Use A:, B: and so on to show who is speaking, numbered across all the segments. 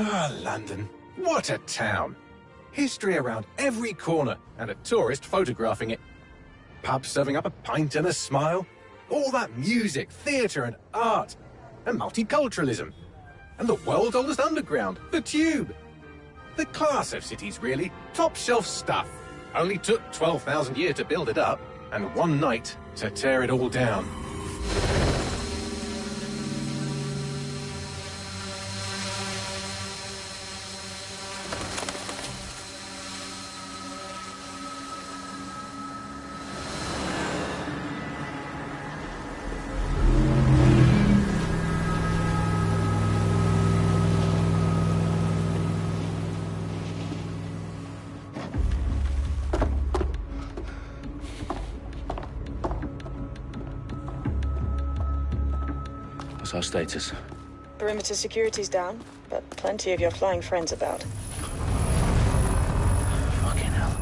A: Ah, London. What a town. History around every corner, and a tourist photographing it. Pubs serving up a pint and a smile. All that music, theatre and art. And multiculturalism. And the world's oldest underground, the Tube. The class of cities, really. Top shelf stuff. Only took 12,000 years to build it up, and one night to tear it all down.
B: What's our status?
C: Perimeter security's down, but plenty of your flying friends about.
B: Fucking hell.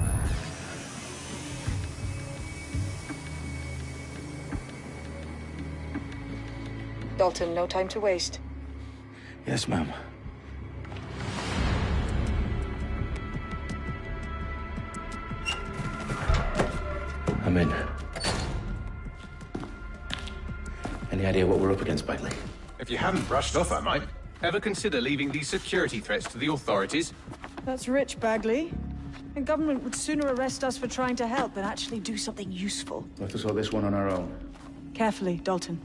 C: Dalton, no time to waste.
B: Yes, ma'am. I'm in. Any idea what we're up against, Bagley?
A: If you haven't brushed off, I might. Ever consider leaving these security threats to the authorities?
C: That's rich, Bagley. The government would sooner arrest us for trying to help than actually do something useful.
B: We'll have to sort this one on our own.
C: Carefully, Dalton.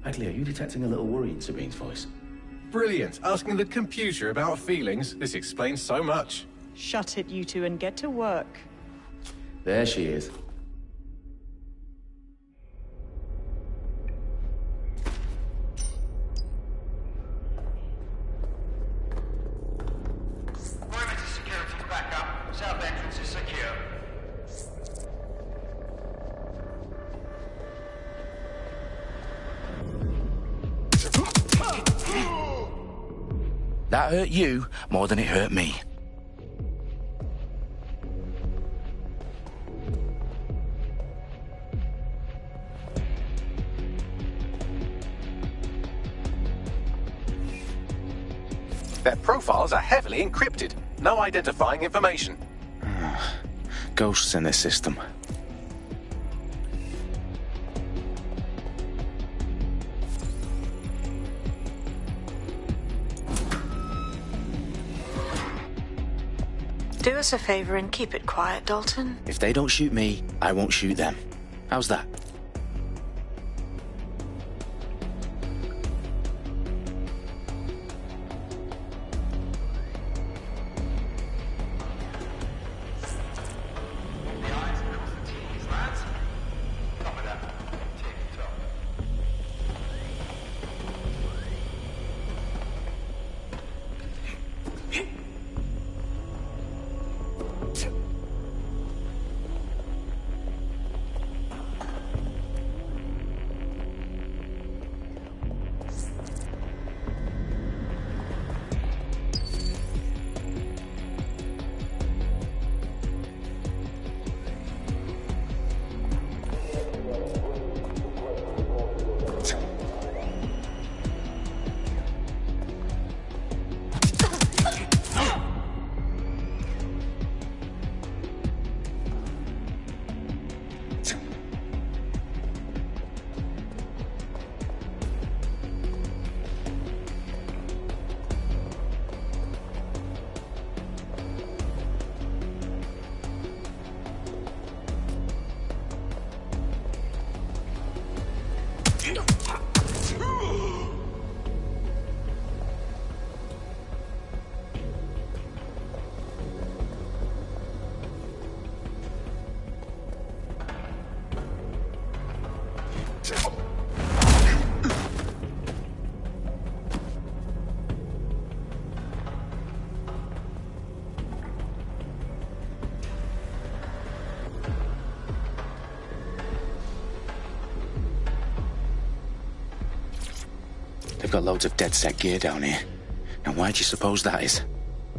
B: Bagley, are you detecting a little worry in Sabine's voice?
A: Brilliant. Asking the computer about feelings. This explains so much.
C: Shut it, you two, and get to work.
B: There she is.
D: Perimeter security's back up. South entrance is secure.
B: That hurt you more than it hurt me.
A: Their profiles are heavily encrypted. No identifying information.
B: Ghosts in this system.
C: Do us a favor and keep it quiet, Dalton.
B: If they don't shoot me, I won't shoot them. How's that? They've got loads of DedSec gear down here. Now, why do you suppose that is?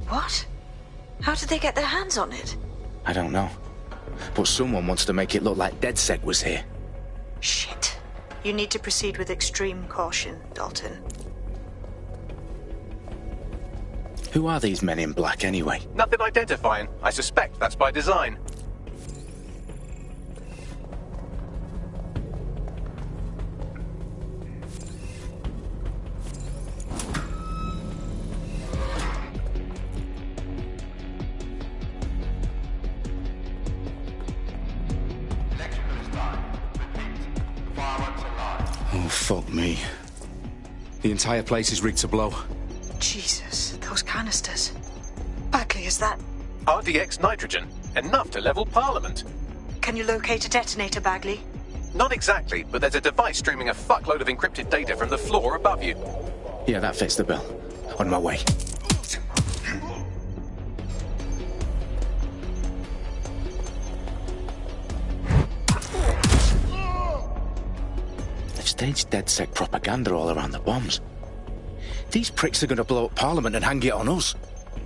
C: What? How did they get their hands on it?
B: I don't know. But someone wants to make it look like DedSec was here.
C: Shit. You need to proceed with extreme caution, Dalton.
B: Who are these men in black, anyway?
A: Nothing identifying. I suspect that's by design.
B: Oh, fuck me. The entire place is rigged to blow.
C: Jesus, those canisters. Bagley, is that...
A: RDX nitrogen. Enough to level Parliament.
C: Can you locate a detonator, Bagley?
A: Not exactly, but there's a device streaming a fuckload of encrypted data from the floor above you.
B: Yeah, that fits the bill. On my way. They've staged DedSec propaganda all around the bombs. These pricks are going to blow up Parliament and hang it on us.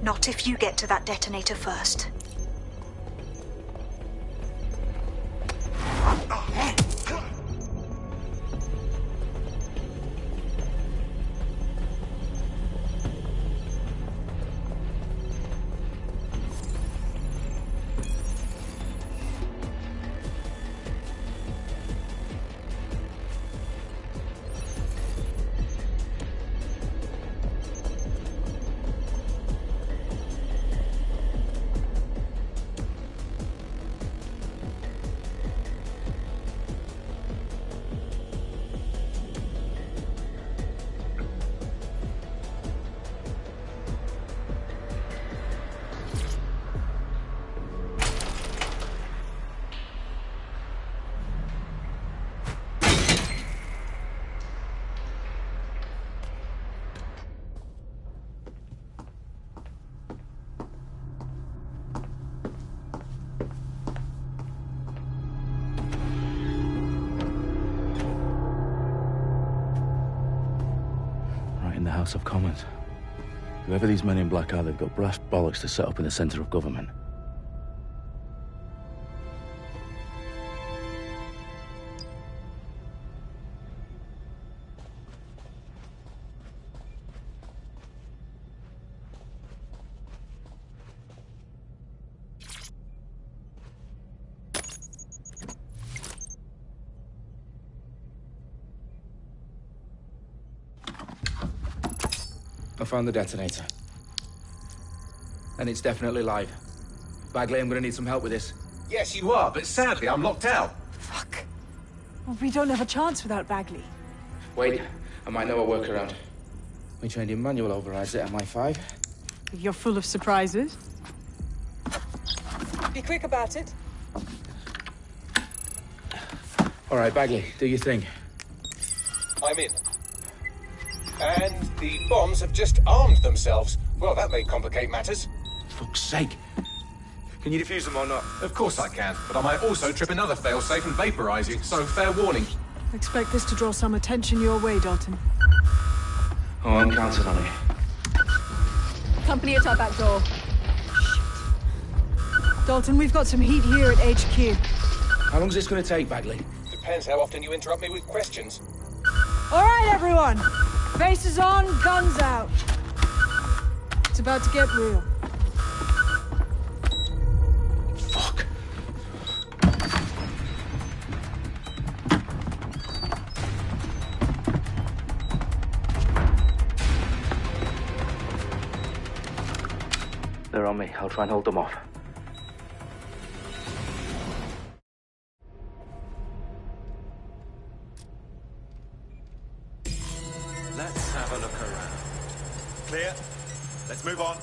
C: Not if you get to that detonator first.
E: In the House of Commons. Whoever these men in black are, they've got brass bollocks to set up in the centre of government.
F: I found the detonator. And it's definitely live. Bagley, I'm gonna need some help with this.
A: Yes, you are, but sadly I'm locked out.
C: Fuck. Well, we don't have a chance without Bagley.
F: Wait, I might know a workaround. We trained in manual overrides at MI5.
C: You're full of surprises. Be quick about it.
F: All right, Bagley, do your thing.
A: I'm in. And the bombs have just armed themselves. Well, that may complicate matters.
B: Fuck's sake.
F: Can you defuse them or not?
A: Of course I can, but I might also trip another failsafe and vaporize you, so fair warning.
C: Expect this to draw some attention your way, Dalton.
F: Oh, I'm counting on it.
G: Company at our back door.
C: Dalton, we've got some heat here at HQ.
F: How long's this gonna take, Bagley?
A: Depends how often you interrupt me with questions.
C: All right, everyone. Faces on, guns out. It's about to get real.
B: Fuck.
E: They're on me. I'll try and hold them off.
H: Let's have a look around. Clear. Let's move on.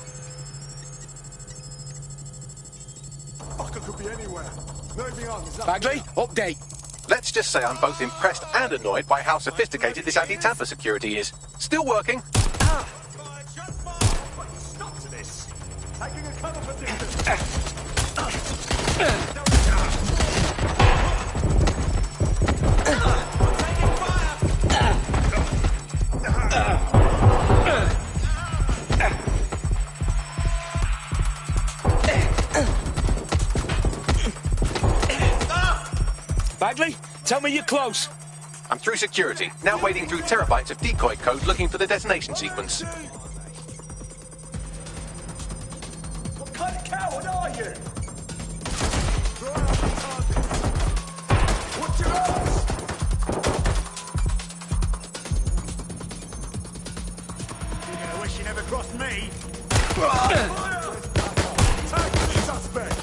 I: Fucker could be anywhere. Moving on. Is that
F: Bagley, update.
A: Let's just say I'm both impressed and annoyed by how sophisticated this anti-tamper security is. Still working.
I: Stop to this. Taking a cover position.
F: Bagley, tell me you're close.
A: I'm through security, now wading through terabytes of decoy code looking for the detonation sequence.
I: you! Throw out the targets! Watch your ass! You're gonna wish you never crossed me! Fire! Tag the suspect!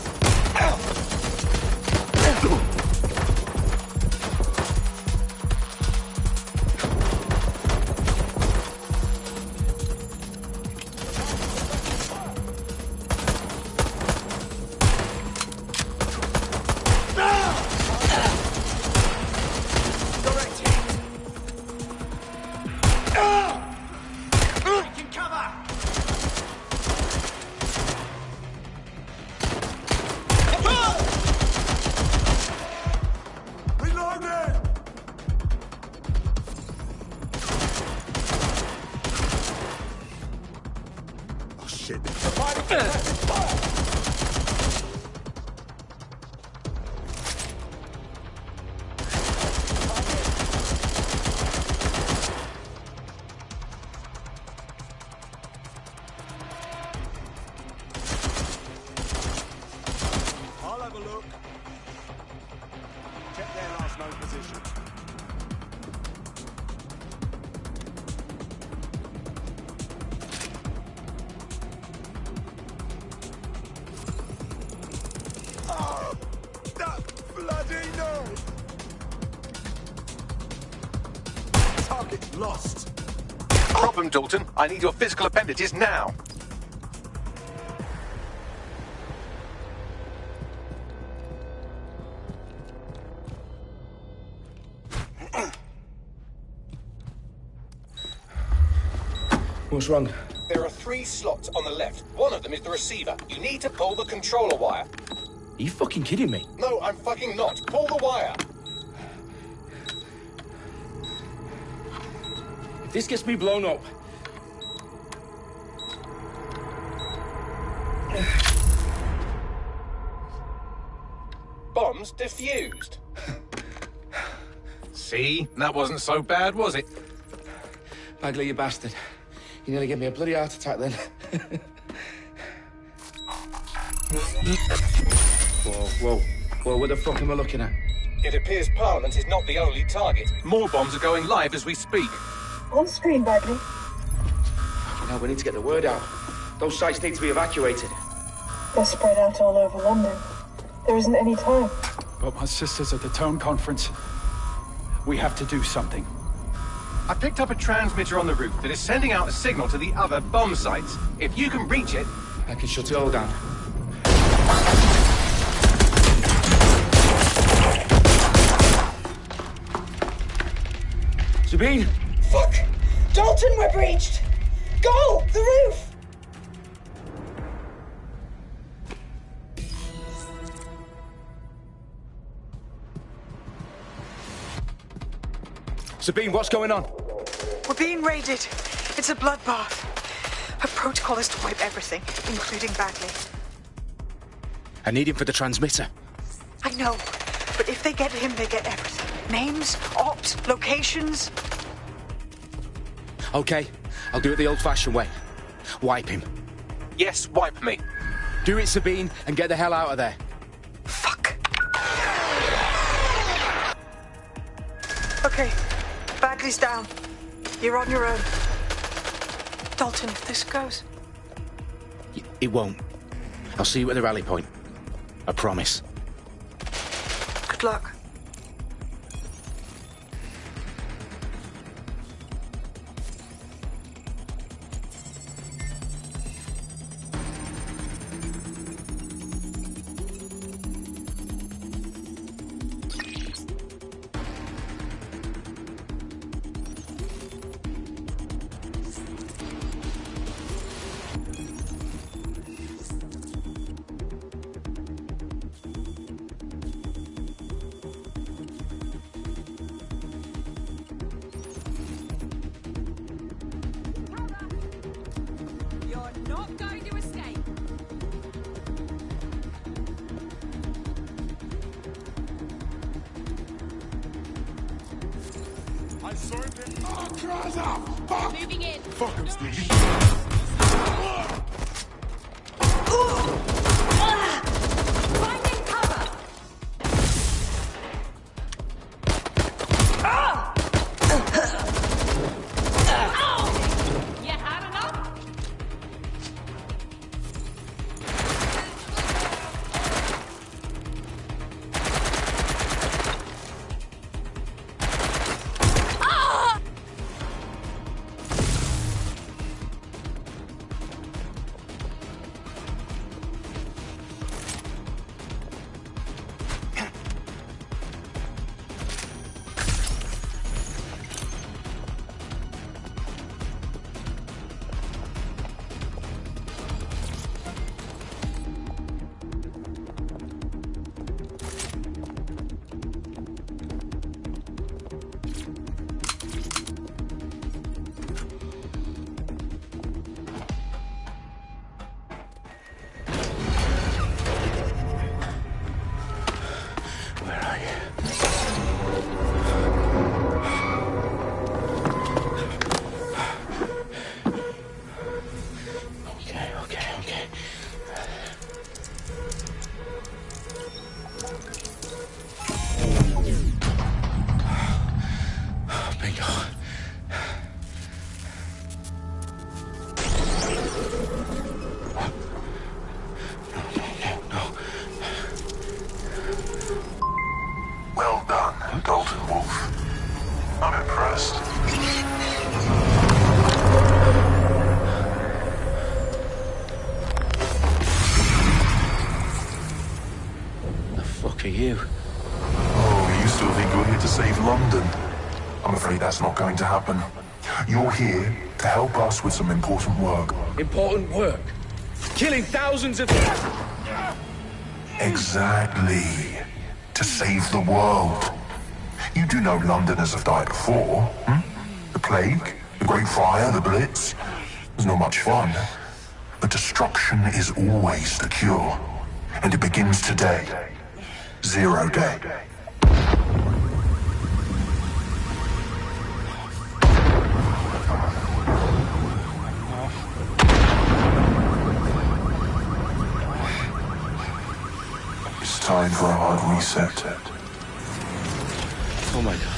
I: I'll have a look. Check their last known position. Oh, that bloody noise! Target lost.
A: Problem, Dalton. I need your physical appendages now.
F: What's wrong?
A: There are 3 slots on the left. One of them is the receiver. You need to pull the controller wire.
F: Are you fucking kidding me?
A: No, I'm fucking not. Pull the wire.
F: If this gets me blown up...
A: Bombs defused. See? That wasn't so bad, was it?
F: Bagley, you bastard. You nearly gave me a bloody heart attack then. Whoa, what the fuck am I looking at?
A: It appears Parliament is not the only target. More bombs are going live as we speak.
J: On screen, Bagley.
F: Now we need to get the word out. Those sites need to be evacuated.
J: They're spread out all over London. There isn't any time.
K: But my sister's at the Tone Conference. We have to do something.
A: I picked up a transmitter on the roof that is sending out a signal to the other bomb sites. If you can reach it...
F: I can shut it all down. Sabine!
J: Fuck! Dalton, we're breached! Go! The roof!
F: Sabine, what's going on?
C: We're being raided. It's a bloodbath. Her protocol is to wipe everything, including Bagley.
B: I need him for the transmitter.
C: I know, but if they get him, they get everything. Names, ops, locations.
B: Okay, I'll do it the old-fashioned way. Wipe him.
A: Yes, wipe me.
B: Do it, Sabine, and get the hell out of there.
C: Fuck. Okay, Bagley's down. You're on your own. Dalton, if this goes...
B: It won't. I'll see you at the rally point. I promise.
C: Good luck.
G: Moving in.
I: Fuck him, Stevie.
E: you.
L: Oh, you still think you're here to save London? I'm afraid that's not going to happen. You're here to help us with some important work.
F: Important work? Killing thousands of...
L: Exactly. To save the world. You do know Londoners have died before, hmm? The Plague, the Great Fire, the Blitz. It's not much fun. But destruction is always the cure. And it begins today. Zero Day. It's time for a hard reset.
E: Oh my God.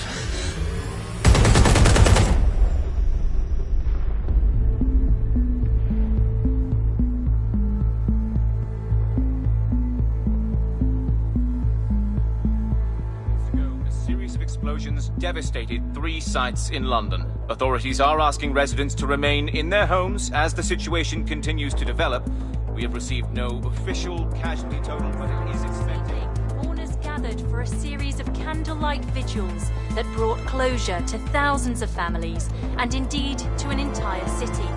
H: Explosions devastated 3 sites in London. Authorities are asking residents to remain in their homes as the situation continues to develop. We have received no official casualty total, but it is expected.
M: Mourners gathered for a series of candlelight vigils that brought closure to thousands of families and indeed to an entire city.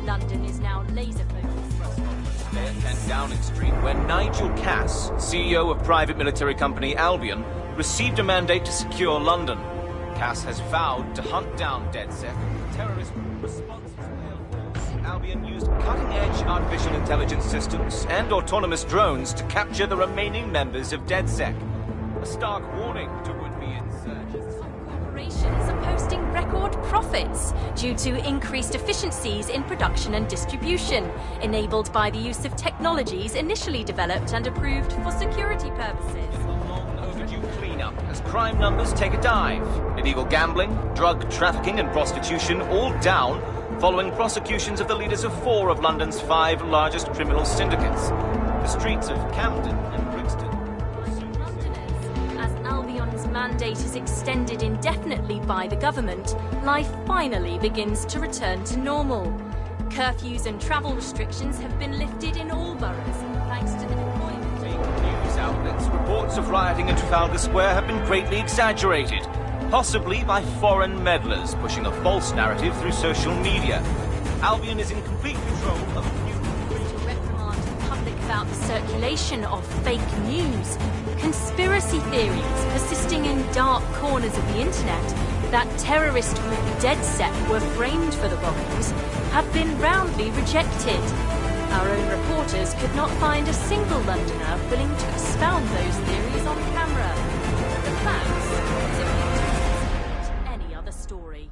M: London is now laser-focused.
H: And Downing Street, where Nigel Cass, CEO of private military company Albion, received a mandate to secure London. Cass has vowed to hunt down DedSec, terrorist response force. Albion used cutting-edge artificial intelligence systems and autonomous drones to capture the remaining members of DedSec. A stark warning to would-be insurgents.
M: Corporations are posting record profits due to increased efficiencies in production and distribution, enabled by the use of technologies initially developed and approved for security purposes.
H: Cleanup as crime numbers take a dive. Illegal gambling, drug trafficking and prostitution all down following prosecutions of the leaders of 4 of London's 5 largest criminal syndicates. The streets of Camden and Brixton.
M: As Albion's mandate is extended indefinitely by the government, life finally begins to return to normal. Curfews and travel restrictions have been lifted in all boroughs, thanks to the deployment.
H: News outlets, reports of rioting in Trafalgar Square have been greatly exaggerated, possibly by foreign meddlers pushing a false narrative through social media. Albion is in complete control of the news.
M: To reprimand the public about the circulation of fake news, conspiracy theories persisting in dark corners of the internet that terrorist group DedSec were framed for the bombings have been roundly rejected. Our own reporters could not find a single Londoner willing to expound those theories on camera. The facts simply don't any other story.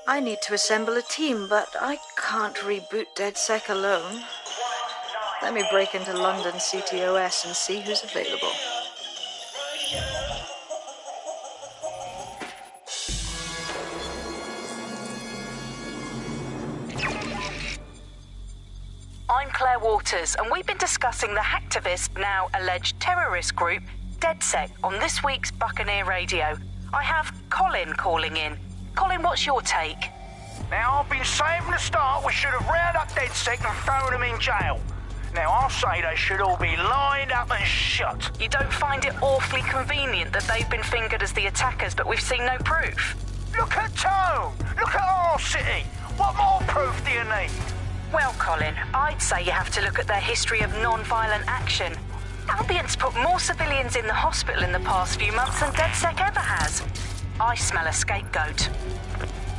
N: I need to assemble a team, but I can't reboot DedSec alone. Let me break into London CTOS and see who's available.
O: I'm Claire Waters, and we've been discussing the hacktivist, now alleged terrorist group, DedSec, on this week's Buccaneer Radio. I have Colin calling in. Colin, what's your take?
I: Now, I've been saying from the start we should have rounded up DedSec and thrown them in jail. Now, I'll say they should all be lined up and shot.
O: You don't find it awfully convenient that they've been fingered as the attackers, but we've seen no proof?
I: Look at Tone! Look at our city! What more proof do you need?
O: Well, Colin, I'd say you have to look at their history of non-violent action. Albion's put more civilians in the hospital in the past few months than DedSec ever has. I smell a scapegoat.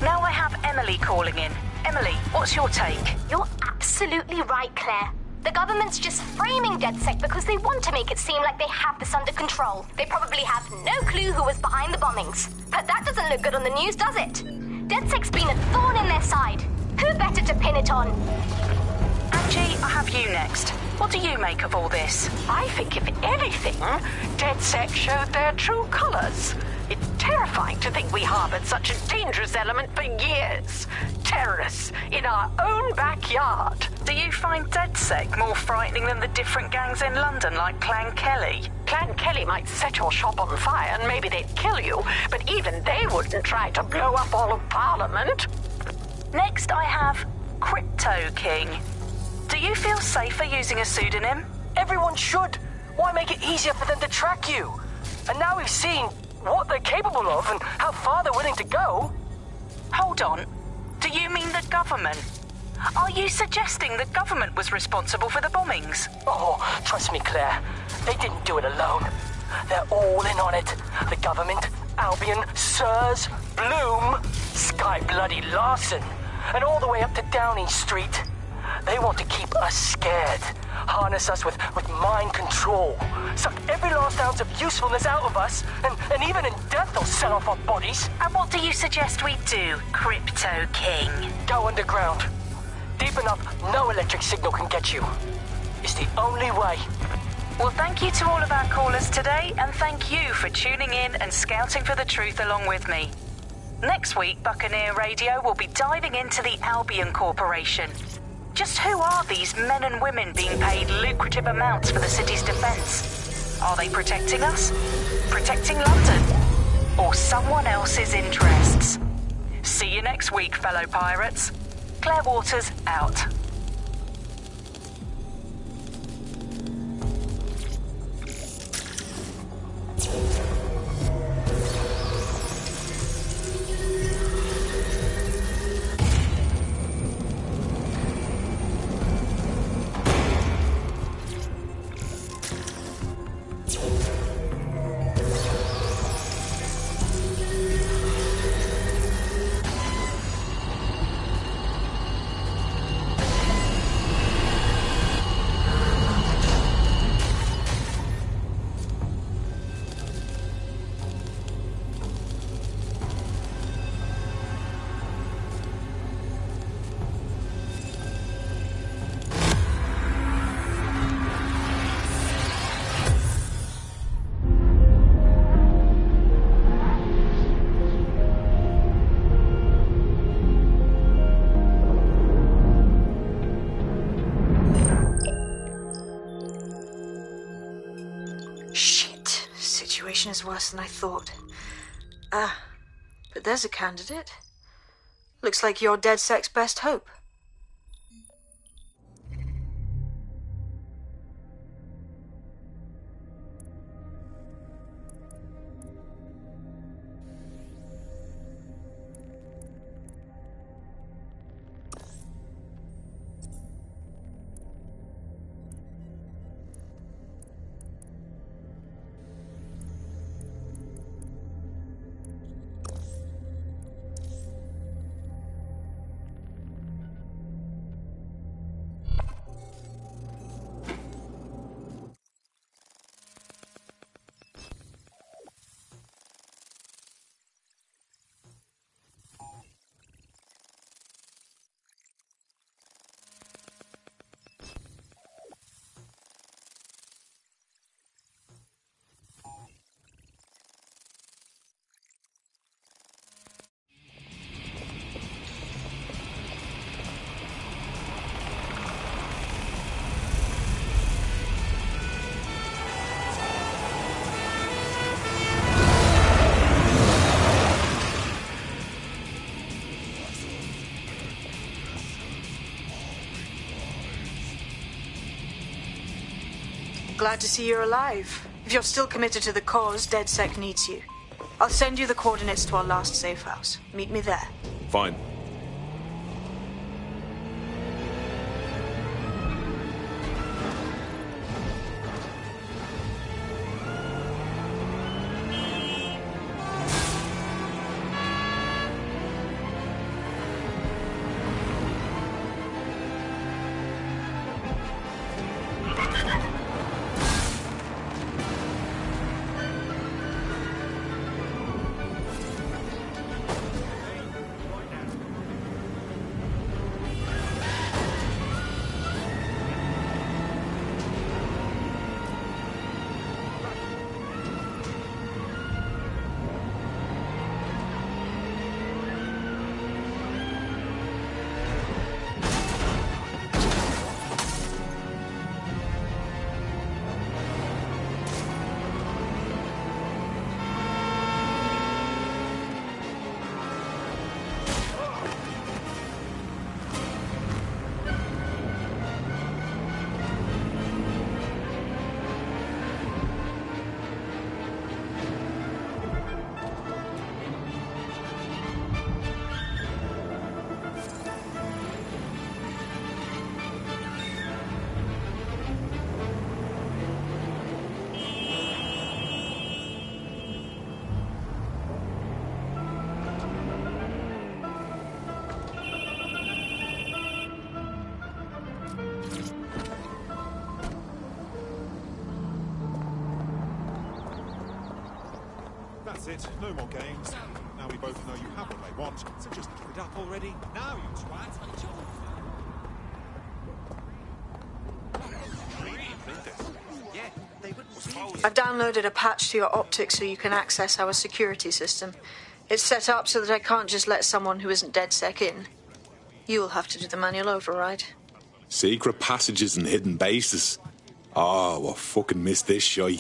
O: Now I have Emily calling in. Emily, what's your take?
P: You're absolutely right, Claire. The government's just framing DedSec because they want to make it seem like they have this under control. They probably have no clue who was behind the bombings. But that doesn't look good on the news, does it? DedSec's been a thorn in their side. Who better to pin it on?
O: Angie, I have you next. What do you make of all this?
Q: I think, if anything, DedSec showed their true colours. It terrifying to think we harbored such a dangerous element for years. Terrorists in our own backyard.
O: Do you find DedSec more frightening than the different gangs in London like Clan Kelly?
Q: Clan Kelly might set your shop on fire and maybe they'd kill you, but even they wouldn't try to blow up all of Parliament.
O: Next I have Crypto King. Do you feel safer using a pseudonym?
R: Everyone should. Why make it easier for them to track you? And now we've seen what they're capable of and how far they're willing to go.
O: Hold on. Do you mean the government? Are you suggesting the government was responsible for the bombings?
R: Oh, trust me, Claire. They didn't do it alone. They're all in on it. The government, Albion, Sirs, Bloom, Sky Bloody Larson, and all the way up to Downing Street. They want to keep us scared, harness us with mind control, suck every last ounce of usefulness out of us, and even in death they'll sell off our bodies.
O: And what do you suggest we do, Crypto King?
R: Go underground. Deep enough, no electric signal can get you. It's the only way.
O: Well, thank you to all of our callers today, and thank you for tuning in and scouting for the truth along with me. Next week, Buccaneer Radio will be diving into the Albion Corporation. Just who are these men and women being paid lucrative amounts for the city's defense? Are they protecting us? Protecting London? Or someone else's interests? See you next week, fellow pirates. Claire Waters, out.
N: Is worse than I thought. But there's a candidate. Looks like you're DedSec's best hope. Glad to see you're alive. If you're still committed to the cause, DedSec needs you. I'll send you the coordinates to our last safe house. Meet me there.
S: Fine. That's it. No more games. Now we both know you have what they want, so just give it up already. Now, you twat.
N: I've downloaded a patch to your optics so you can access our security system. It's set up so that I can't just let someone who isn't DedSec in. You'll have to do the manual override.
T: Secret passages and hidden bases. Oh, I fucking missed this shy.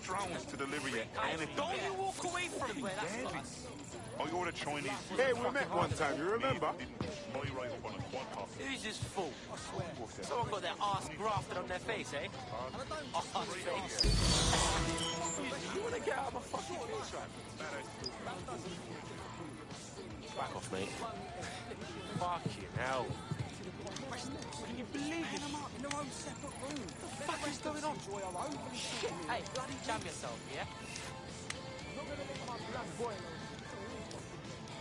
S: Drones to deliver you anything.
D: Don't you walk away from me.
S: I ordered Chinese. Hey, we met one time, you remember?
D: Who's this fool? I swear. Someone got their ass grafted on their face, eh? Arse face. You wanna get out of my fucking face, right? Back off, mate. Fucking hell. Can you believe this? In their own separate room. What the fuck is going on? Shit. Hey, bloody jam yourself, yeah?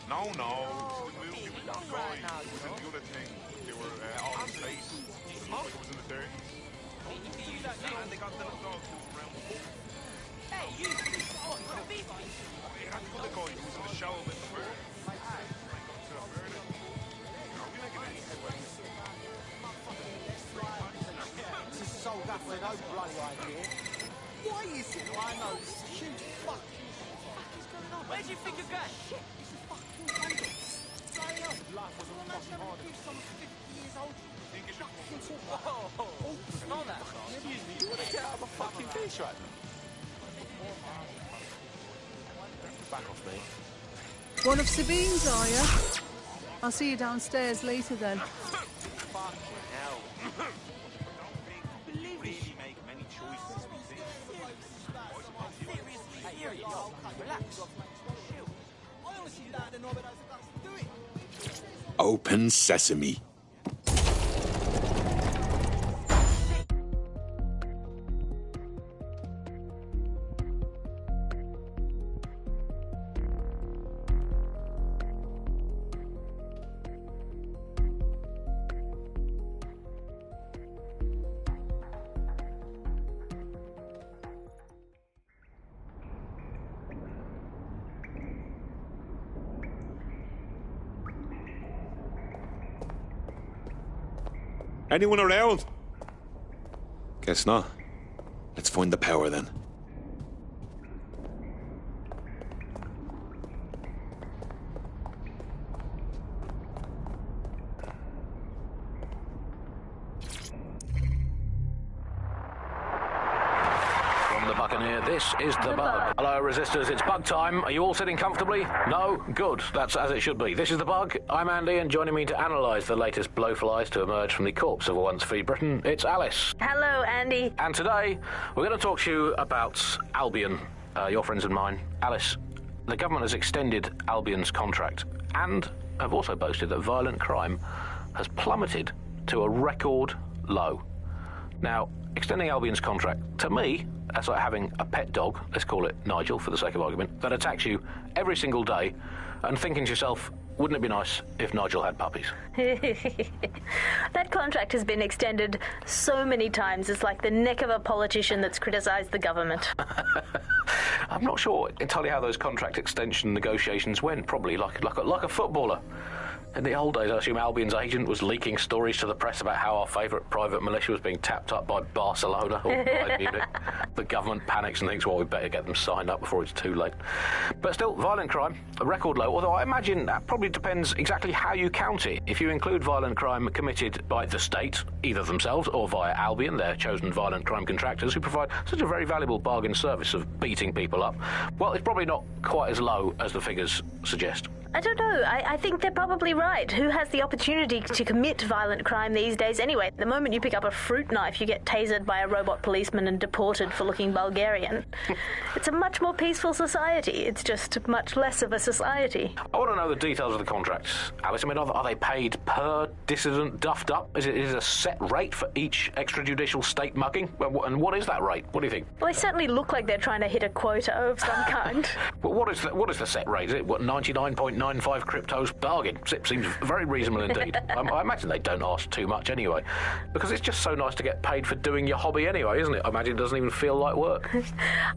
S: No. We'll give it that guy. It was in the other thing. They were out of space. It was in the 30s. And they got the little dogs around.
D: Hey, you! Oh, you're a beef.
S: That's the guy who was in the shower with the bird.
D: So that's no bloody idea. Why is it? I know, this is a huge fuck. What the fuck is going on? Where do you think you're going? Shit, this is fucking crazy. Life was all fucking hard. Someone's 50 years old. Think you should whoa, not that fast. Excuse me, you want to get out of my fucking face right now? Back off, mate.
U: One of Sabine's, are you? I'll see you downstairs later then.
D: Fucking hell.
T: Open sesame. Anyone around? Guess not. Let's find the power then.
V: From the Buccaneer, this is The Bug. Hello, Resistors, it's bug time. Are you all sitting comfortably? No? Good. That's as it should be. This is The Bug. I'm Andy, and joining me to analyse the latest blowflies to emerge from the corpse of a once-free Britain, it's Alice.
N: Hello, Andy.
V: And today, we're going to talk to you about Albion, your friends and mine. Alice, the government has extended Albion's contract and have also boasted that violent crime has plummeted to a record low. Now, extending Albion's contract, to me, that's like having a pet dog, let's call it Nigel for the sake of argument, that attacks you every single day and thinking to yourself, wouldn't it be nice if Nigel had puppies?
W: That contract has been extended so many times, it's like the neck of a politician that's criticised the government.
V: I'm not sure entirely how those contract extension negotiations went, probably like a footballer. In the old days, I assume Albion's agent was leaking stories to the press about how our favourite private militia was being tapped up by Barcelona or Bayern Munich. The government panics and thinks, well, we better get them signed up before it's too late. But still, violent crime, a record low, although I imagine that probably depends exactly how you count it. If you include violent crime committed by the state, either themselves or via Albion, their chosen violent crime contractors who provide such a very valuable bargain service of beating people up, well, it's probably not quite as low as the figures suggest.
W: I don't know. I think they're probably right. Who has the opportunity to commit violent crime these days anyway? The moment you pick up a fruit knife, you get tasered by a robot policeman and deported for looking Bulgarian. It's a much more peaceful society. It's just much less of a society.
V: I want to know the details of the contracts, Alice. I mean, are they paid per dissident duffed up? Is it a set rate for each extrajudicial state mugging? And what is that rate? What do you think?
W: Well, they certainly look like they're trying to hit a quota of some kind.
V: Well, what is the set rate? Is it, 99.9%? 0.95 cryptos bargain. Seems very reasonable indeed. I imagine they don't ask too much anyway, because it's just so nice to get paid for doing your hobby anyway, isn't it? I imagine it doesn't even feel like work.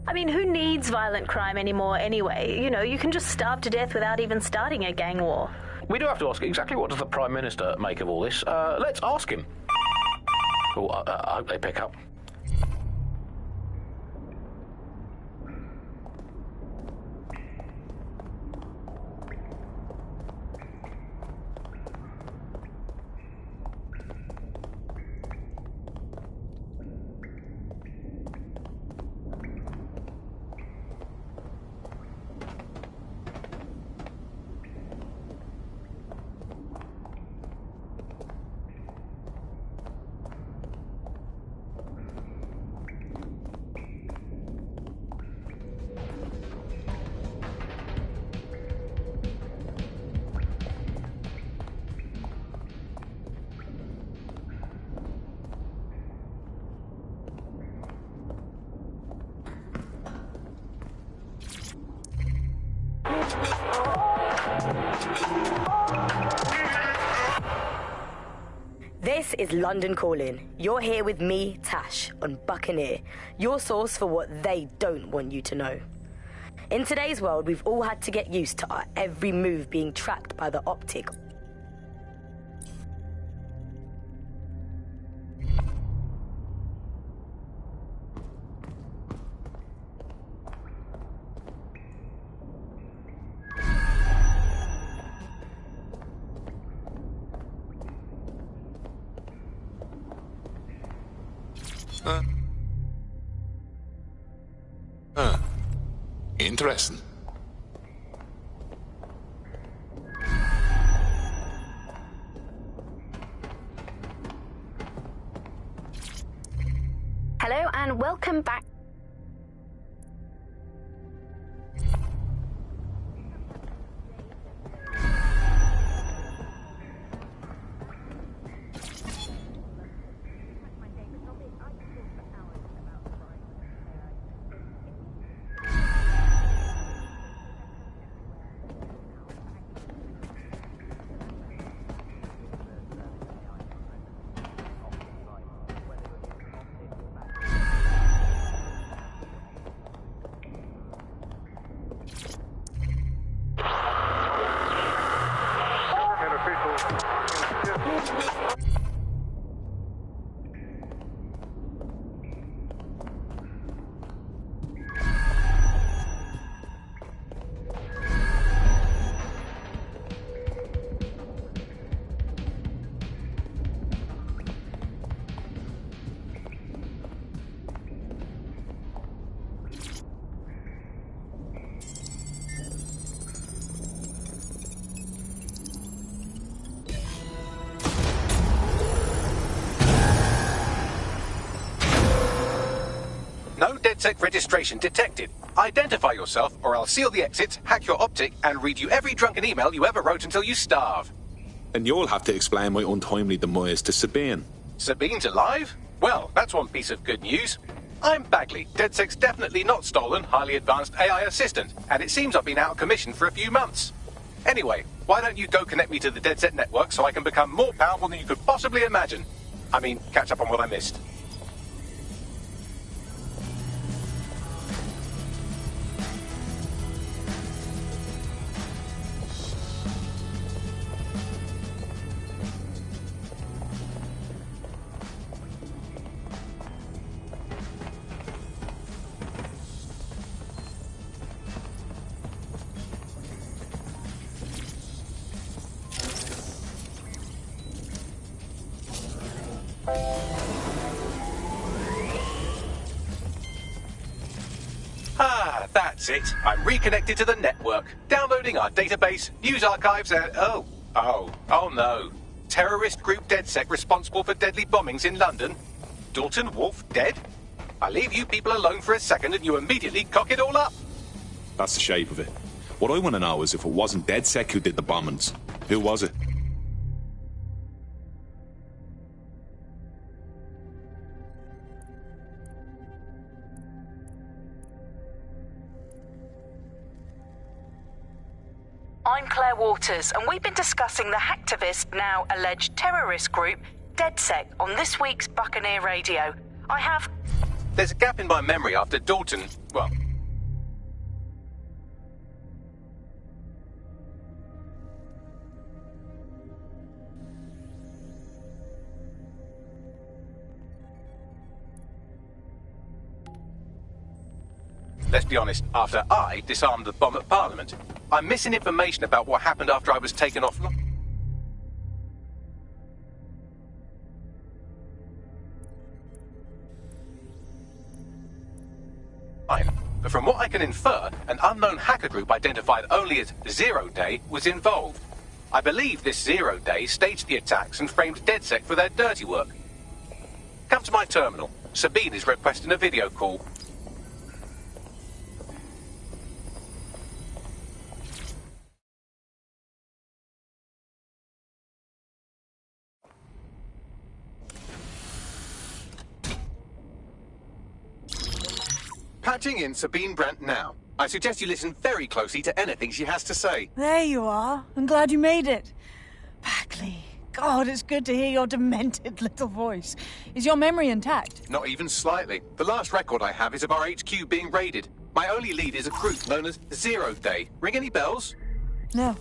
W: I mean, who needs violent crime anymore anyway? You know, you can just starve to death without even starting a gang war.
V: We do have to ask, exactly what does the Prime Minister make of all this? Let's ask him. Oh, I hope they pick up.
A: This is London Calling. You're here with me, Tash, on Buccaneer, your source for what they don't want you to know. In today's world, we've all had to get used to our every move being tracked by the optic.
T: Interesting.
P: Hello and welcome back.
J: No DedSec registration detected. Identify yourself, or I'll seal the exits, hack your optic, and read you every drunken email you ever wrote until you starve.
T: And you'll have to explain my untimely demise to Sabine.
J: Sabine's alive? Well, that's one piece of good news. I'm Bagley, DedSec's definitely not stolen, highly advanced AI assistant, and it seems I've been out of commission for a few months. Anyway, why don't you go connect me to the DedSec network so I can become more powerful than you could possibly imagine? I mean, catch up on what I missed. Ah, that's it. I'm reconnected to the network, downloading our database, news archives, and oh no. Terrorist group DedSec responsible for deadly bombings in London. Dalton Wolf dead? I leave you people alone for a second and you immediately cock it all up.
T: That's the shape of it. What I want to know is if it wasn't DedSec who did the bombings, who was it?
O: I'm Claire Waters, and we've been discussing the hacktivist, now alleged terrorist group, DedSec, on this week's Buccaneer Radio. I have...
J: There's a gap in my memory after Dalton... well... Let's be honest, after I disarmed the bomb at Parliament, I'm missing information about what happened after I was taken off... But from what I can infer, an unknown hacker group identified only as Zero Day was involved. I believe this Zero Day staged the attacks and framed DedSec for their dirty work. Come to my terminal. Sabine is requesting a video call. Patching in Sabine Brandt now. I suggest you listen very closely to anything she has to say.
U: There you are. I'm glad you made it. Bagley. God, it's good to hear your demented little voice. Is your memory intact?
J: Not even slightly. The last record I have is of our HQ being raided. My only lead is a group known as Zero Day. Ring any bells?
U: No.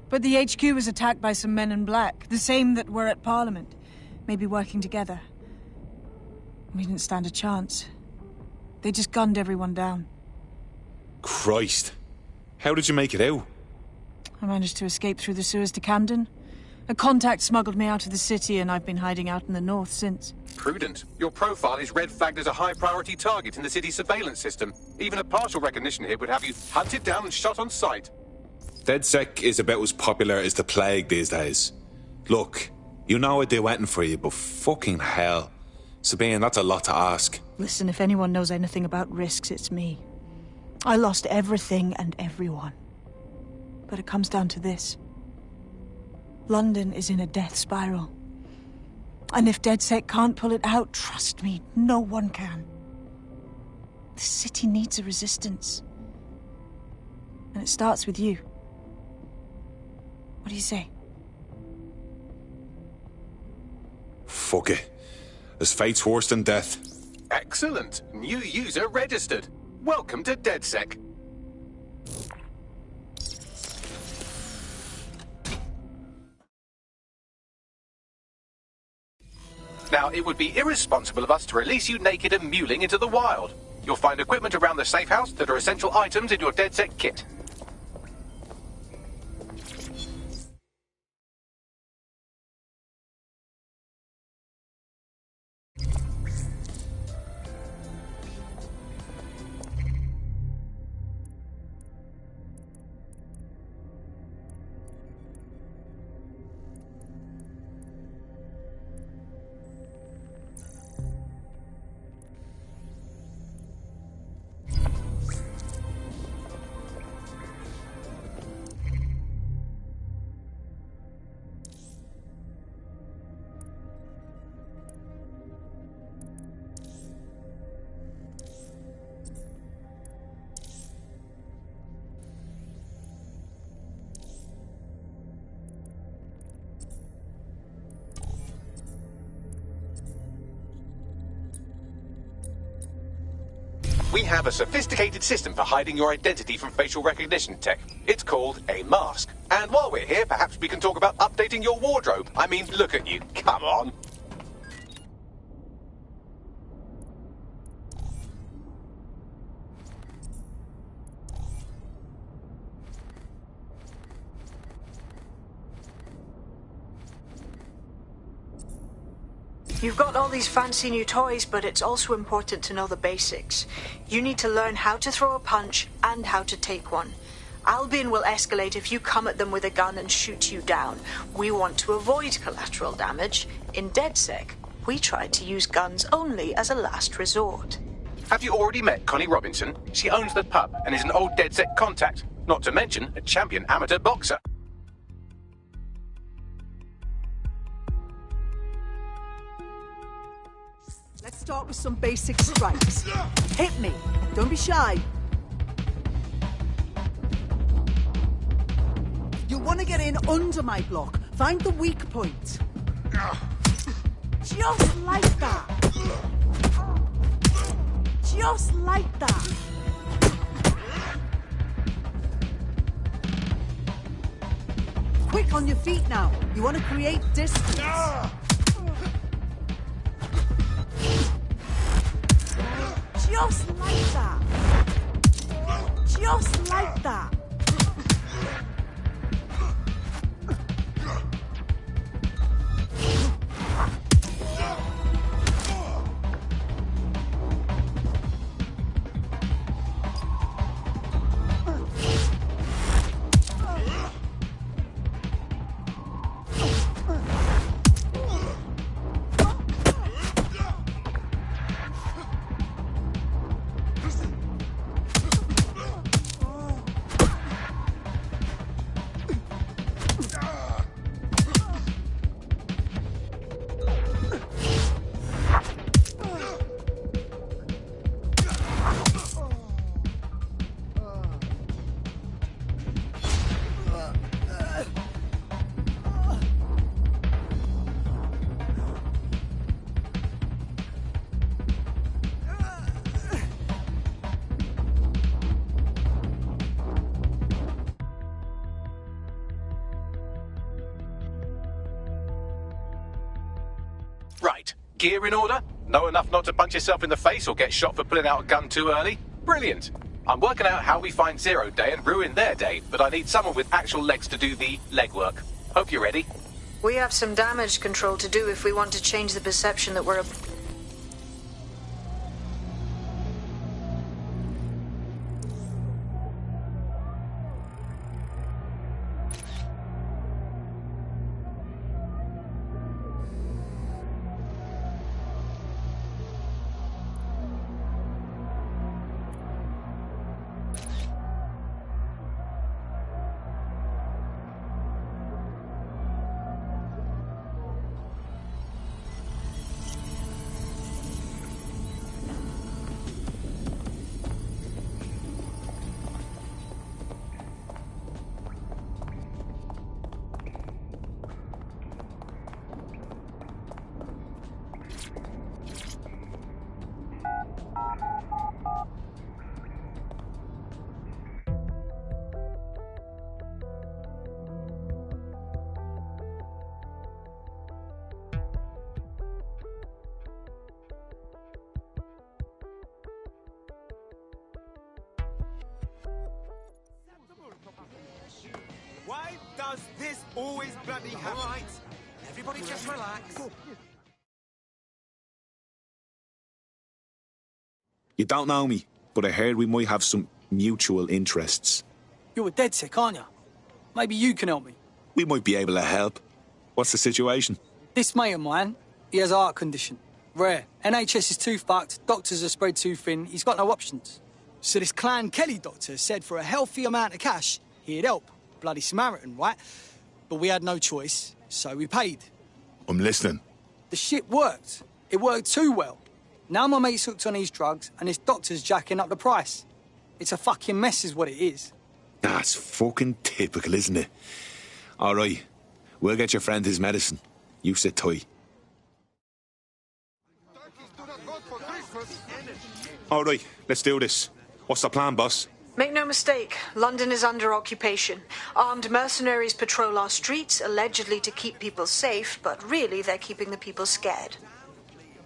U: But the HQ was attacked by some men in black, the same that were at Parliament. Maybe working together. We didn't stand a chance. They just gunned everyone down.
T: Christ. How did you make it out?
U: I managed to escape through the sewers to Camden. A contact smuggled me out of the city, and I've been hiding out in the north since.
J: Prudent. Your profile is red flagged as a high-priority target in the city's surveillance system. Even a partial recognition here would have you hunted down and shot on sight.
T: DedSec is about as popular as the plague these days. Look, you know I'd do anything for you, but fucking hell. Sabine, that's a lot to ask.
U: Listen, if anyone knows anything about risks, it's me. I lost everything and everyone. But it comes down to this. London is in a death spiral. And if DedSec can't pull it out, trust me, no one can. The city needs a resistance. And it starts with you. What do you say?
T: Fuck it. As fate's worse than death.
J: Excellent. New user registered. Welcome to DedSec. Now, it would be irresponsible of us to release you naked and mewling into the wild. You'll find equipment around the safe house that are essential items in your DedSec kit. We have a sophisticated system for hiding your identity from facial recognition tech. It's called a mask. And while we're here, perhaps we can talk about updating your wardrobe. I mean, look at you. Come on.
N: You've got all these fancy new toys, but it's also important to know the basics. You need to learn how to throw a punch and how to take one. Albion will escalate if you come at them with a gun and shoot you down. We want to avoid collateral damage. In DedSec, we try to use guns only as a last resort.
J: Have you already met Connie Robinson? She owns the pub and is an old DedSec contact, not to mention a champion amateur boxer.
U: Let's start with some basic strikes. Hit me. Don't be shy.
B: want to get in under my block. Find the weak point. Just like that. Just like that. Quick on your feet now. You want to create distance. Just like that. Just like that.
J: Right. Gear in order? Know enough not to punch yourself in the face or get shot for pulling out a gun too early? Brilliant. I'm working out how we find Zero Day and ruin their day, but I need someone with actual legs to do the legwork. Hope you're ready.
N: We have some damage control to do if we want to change the perception that we're a...
D: Why does this always bloody happen? All right, everybody just relax.
T: You don't know me, but I heard we might have some mutual interests.
C: You're a DedSec, aren't you? Maybe you can help me.
T: We might be able to help. What's the situation?
C: This mate of mine, he has a heart condition. Rare. NHS is too fucked, doctors are spread too thin, he's got no options. So this Clan Kelly doctor said for a healthy amount of cash, he'd help. Bloody Samaritan, right? But we had no choice, so we paid.
T: I'm listening.
C: The shit worked. It worked too well. Now my mate's hooked on these drugs, and this doctor's jacking up the price. It's a fucking mess is what it is.
T: That's fucking typical, isn't it? All right, we'll get your friend his medicine. You sit tight. All right, let's do this. What's the plan, boss?
N: Make no mistake, London is under occupation. Armed mercenaries patrol our streets, allegedly to keep people safe, but really they're keeping the people scared.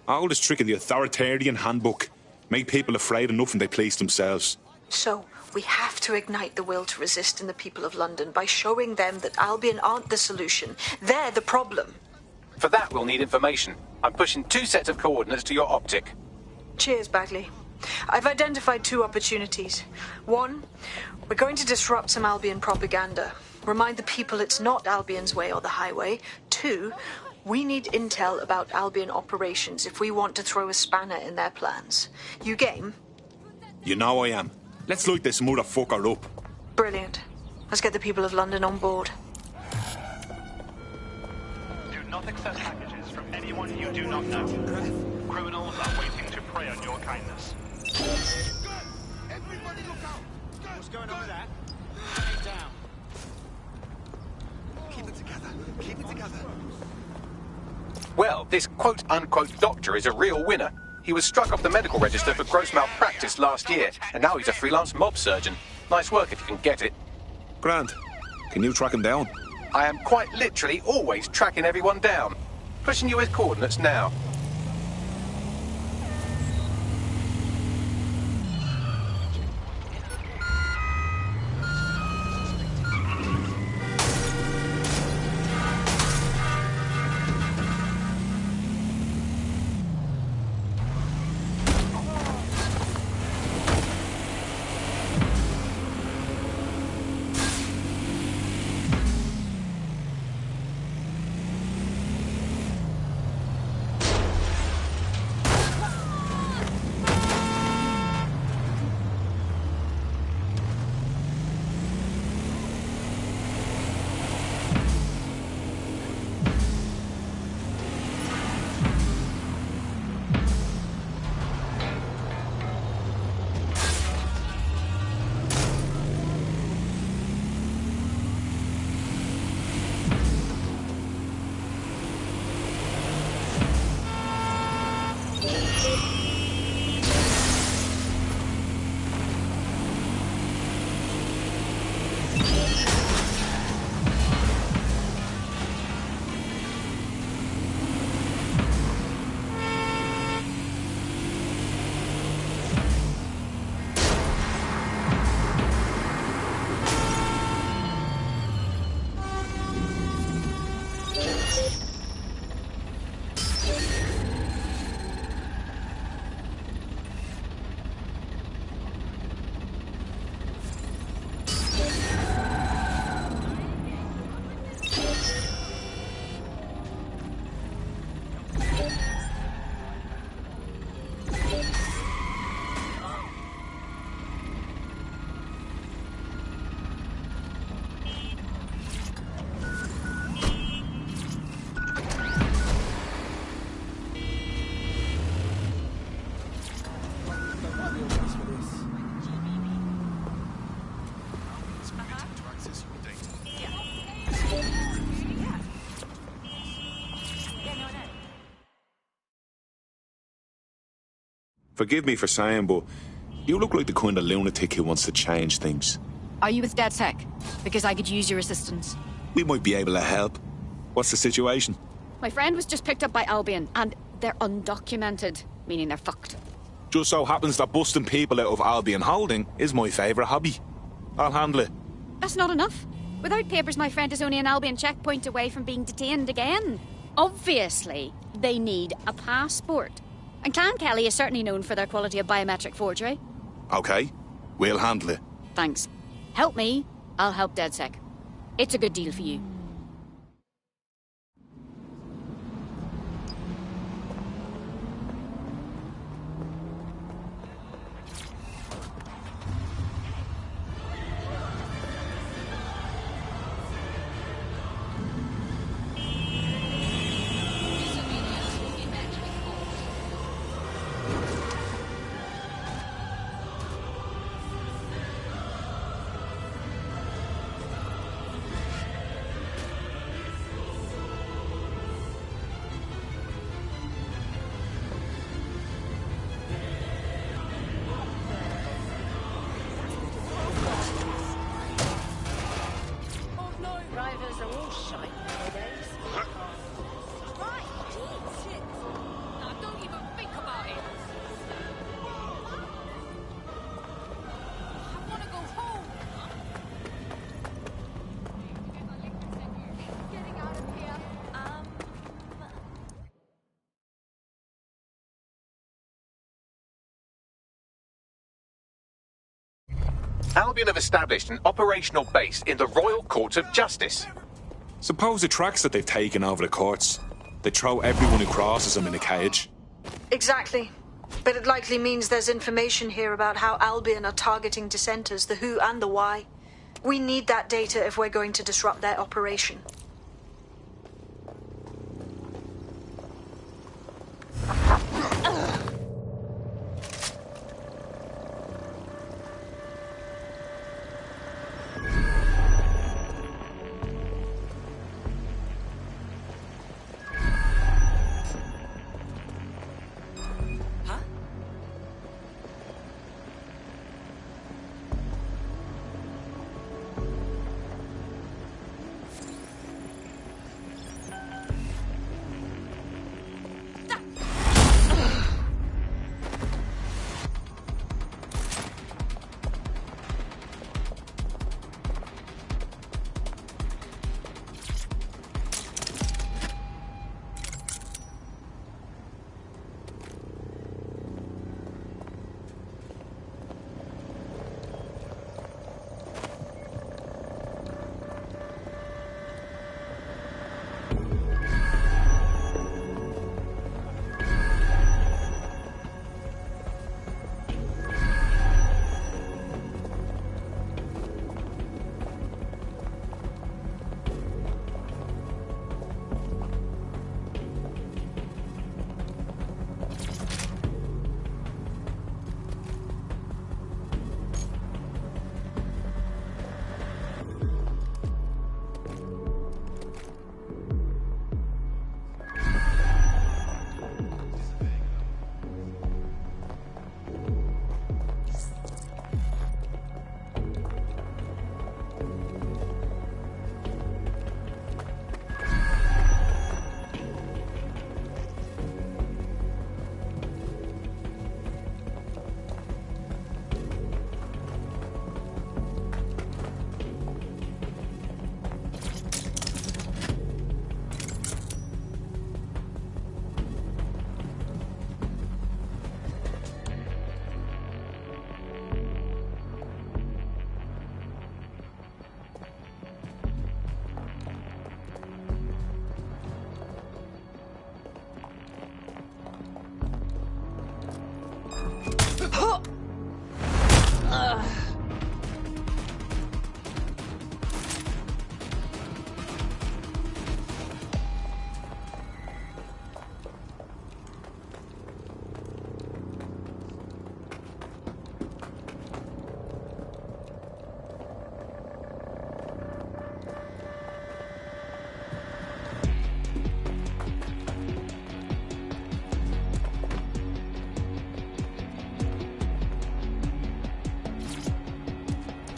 T: Oldest trick in the authoritarian handbook. Make people afraid enough and they please themselves.
N: So, we have to ignite the will to resist in the people of London by showing them that Albion aren't the solution. They're the problem.
J: For that, we'll need information. I'm pushing 2 sets of coordinates to your optic.
N: Cheers, Bagley. I've identified 2 opportunities. 1, we're going to disrupt some Albion propaganda. Remind the people it's not Albion's way or the highway. 2, we need intel about Albion operations if we want to throw a spanner in their plans. You game?
T: You know I am. Let's light this motherfucker up.
N: Brilliant. Let's get the people of London on board.
K: Do not accept packages from anyone you do not know. Criminals are waiting to prey on your kindness.
D: Everybody look out! What's going on with that? Turn it down. Keep it together. Keep it together.
J: Well, this quote-unquote doctor is a real winner. He was struck off the medical register for gross malpractice last year, and now he's a freelance mob surgeon. Nice work if you can get it.
T: Grant, can you track him down?
J: I am quite literally always tracking everyone down. Pushing you his coordinates now.
T: Forgive me for saying, but you look like the kind of lunatic who wants to change things.
F: Are you with DedSec? Because I could use your assistance.
T: We might be able to help. What's the situation?
F: My friend was just picked up by Albion, and they're undocumented, meaning they're fucked.
T: Just so happens that busting people out of Albion Holding is my favourite hobby. I'll handle it.
F: That's not enough. Without papers, my friend is only an Albion checkpoint away from being detained again. Obviously, they need a passport. And Clan Kelly is certainly known for their quality of biometric forgery.
T: Okay, we'll handle it.
F: Thanks. Help me, I'll help DedSec. It's a good deal for you.
J: Albion have established an operational base in the Royal Courts of Justice.
T: Suppose the tracks that they've taken over the courts, they throw everyone who crosses them in a cage.
N: Exactly. But it likely means there's information here about how Albion are targeting dissenters, the who and the why. We need that data if we're going to disrupt their operation.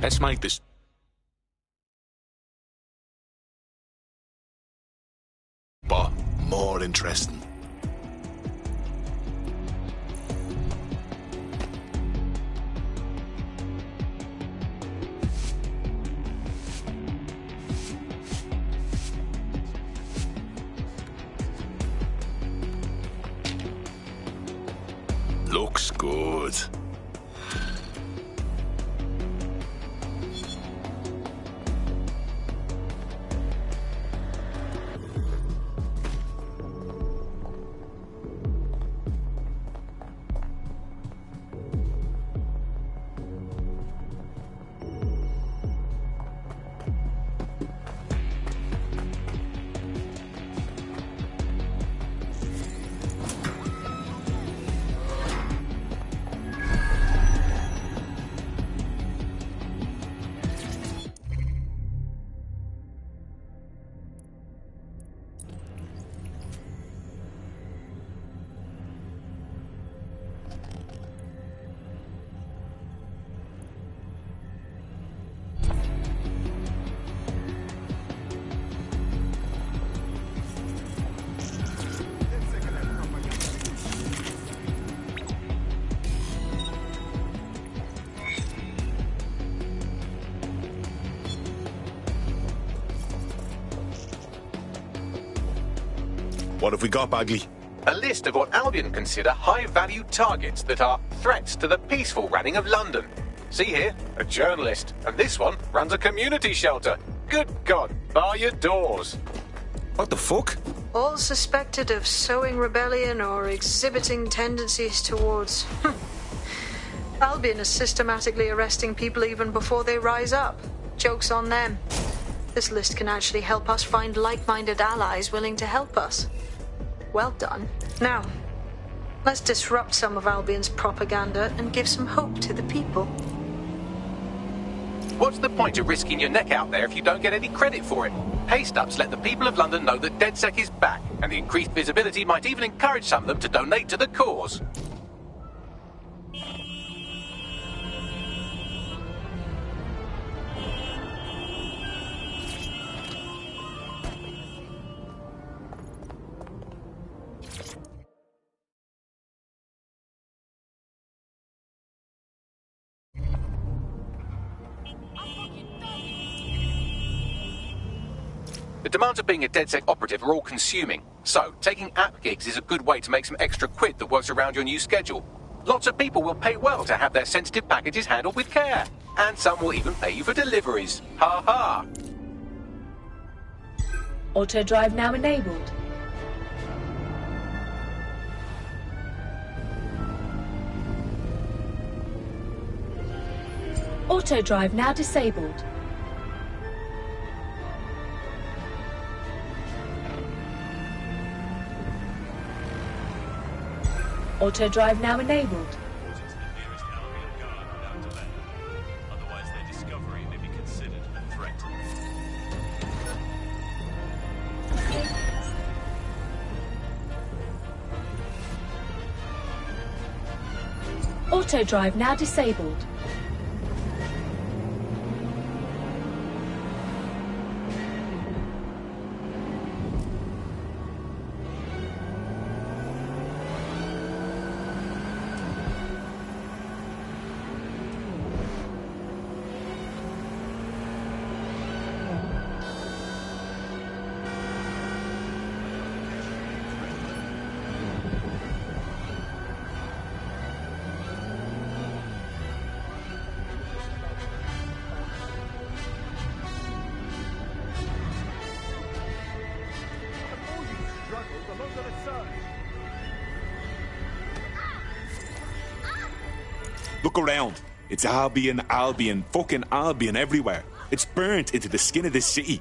T: Let's make this...
E: but more interesting. Looks good. What have we got, Bagley?
J: A list of what Albion consider high-value targets that are threats to the peaceful running of London. See here, a journalist, and this one runs a community shelter. Good God, bar your doors.
T: What the fuck?
N: All suspected of sowing rebellion or exhibiting tendencies towards... Albion is systematically arresting people even before they rise up. Joke's on them. This list can actually help us find like-minded allies willing to help us. Well done. Now, let's disrupt some of Albion's propaganda and give some hope to the people.
J: What's the point of risking your neck out there if you don't get any credit for it? Pay-stubs let the people of London know that DedSec is back, and the increased visibility might even encourage some of them to donate to the cause. The demands of being a DedSec operative are all-consuming, so taking app gigs is a good way to make some extra quid that works around your new schedule. Lots of people will pay well to have their sensitive packages handled with care, and some will even pay you for deliveries. Ha ha!
G: Auto drive now enabled. Auto drive now disabled. Auto drive now enabled.
K: Otherwise, their discovery may be considered a threat.
G: Auto drive now disabled.
T: Look around. It's Albion, Albion, fucking Albion everywhere. It's burnt into the skin of this city.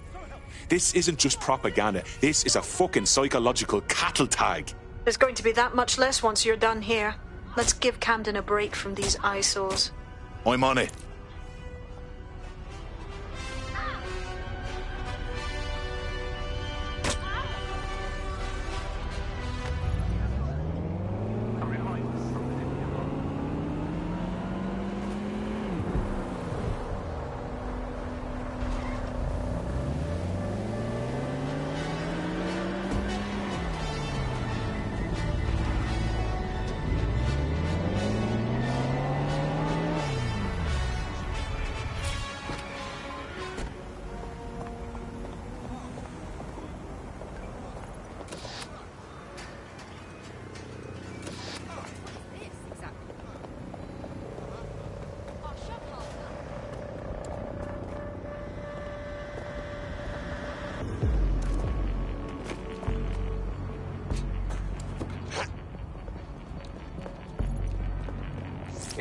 T: This isn't just propaganda. This is a fucking psychological cattle tag.
N: There's going to be that much less once you're done here. Let's give Camden a break from these eyesores.
E: I'm on it.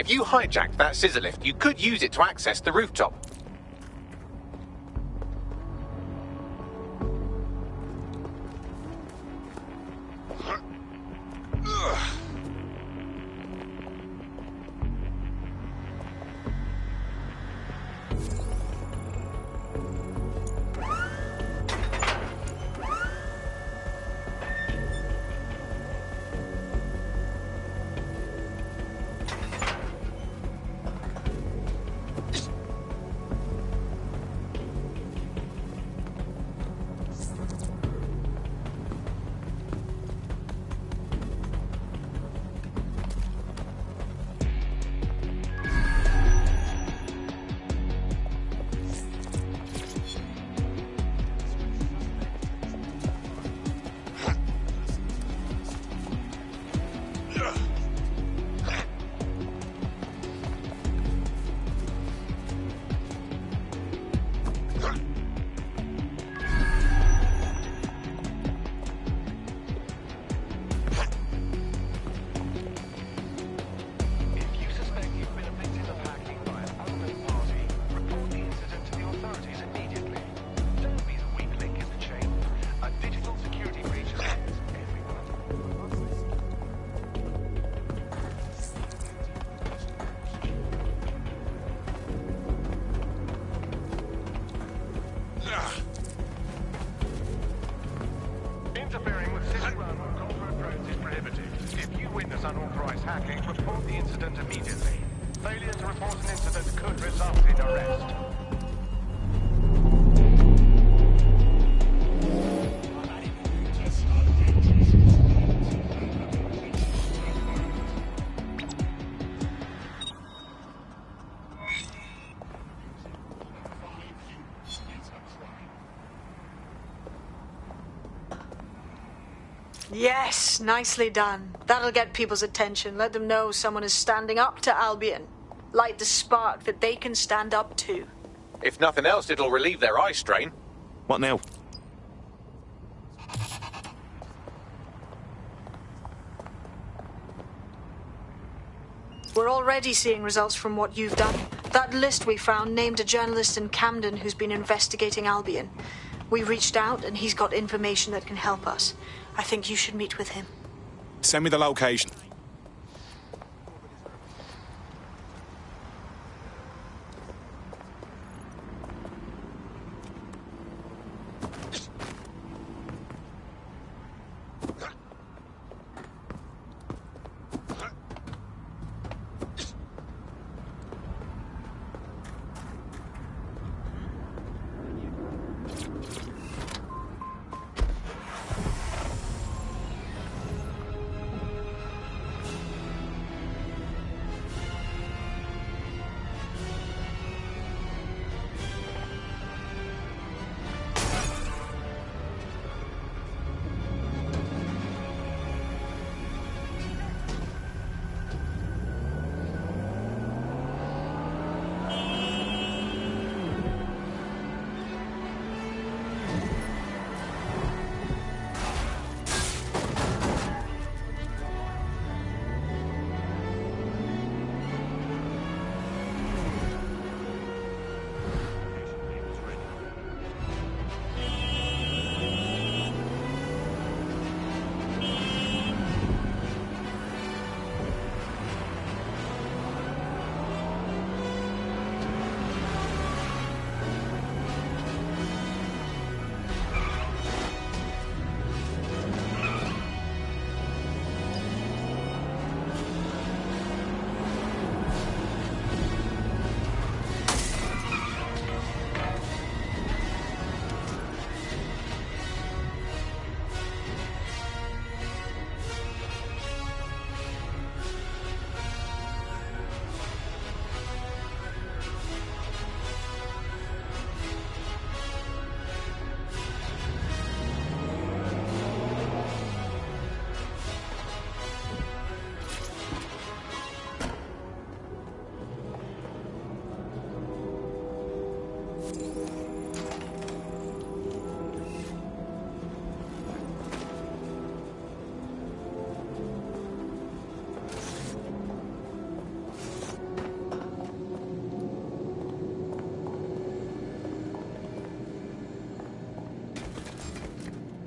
J: If you hijacked that scissor lift, you could use it to access the rooftop.
K: Interfering with city run or corporate roads is prohibited. If you witness unauthorized hacking, report the incident immediately. Failure to report an incident could result in arrest.
N: Yes, nicely done. That'll get people's attention. Let them know someone is standing up to Albion. Light the spark that they can stand up to.
J: If nothing else, it'll relieve their eye strain.
T: What now?
N: We're already seeing results from what you've done. That list we found named a journalist in Camden who's been investigating Albion. We reached out and he's got information that can help us. I think you should meet with him.
T: Send me the location.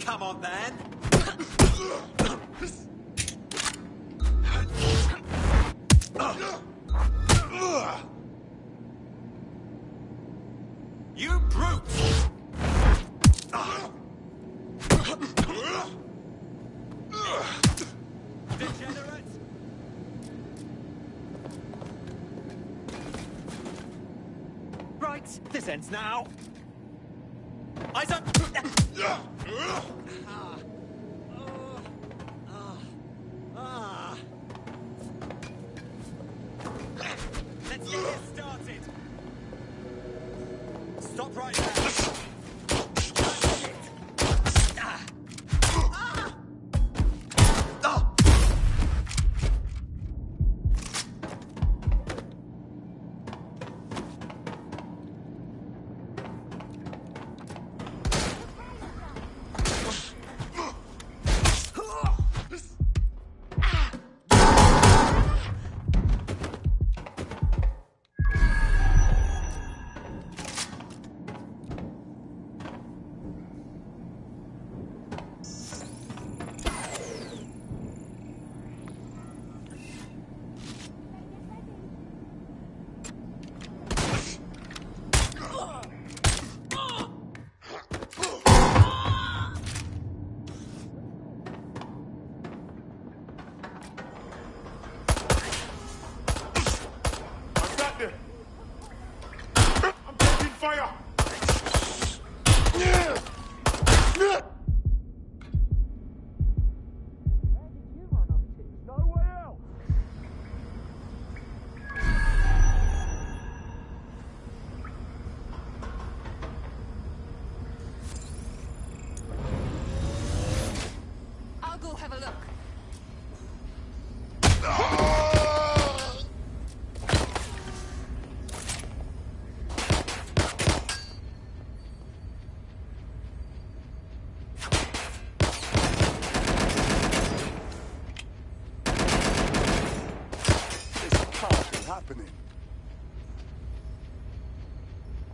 D: Come on, then. You brute! Degenerate! Right, this ends now. Eyes up! Let's get this started. Stop right there.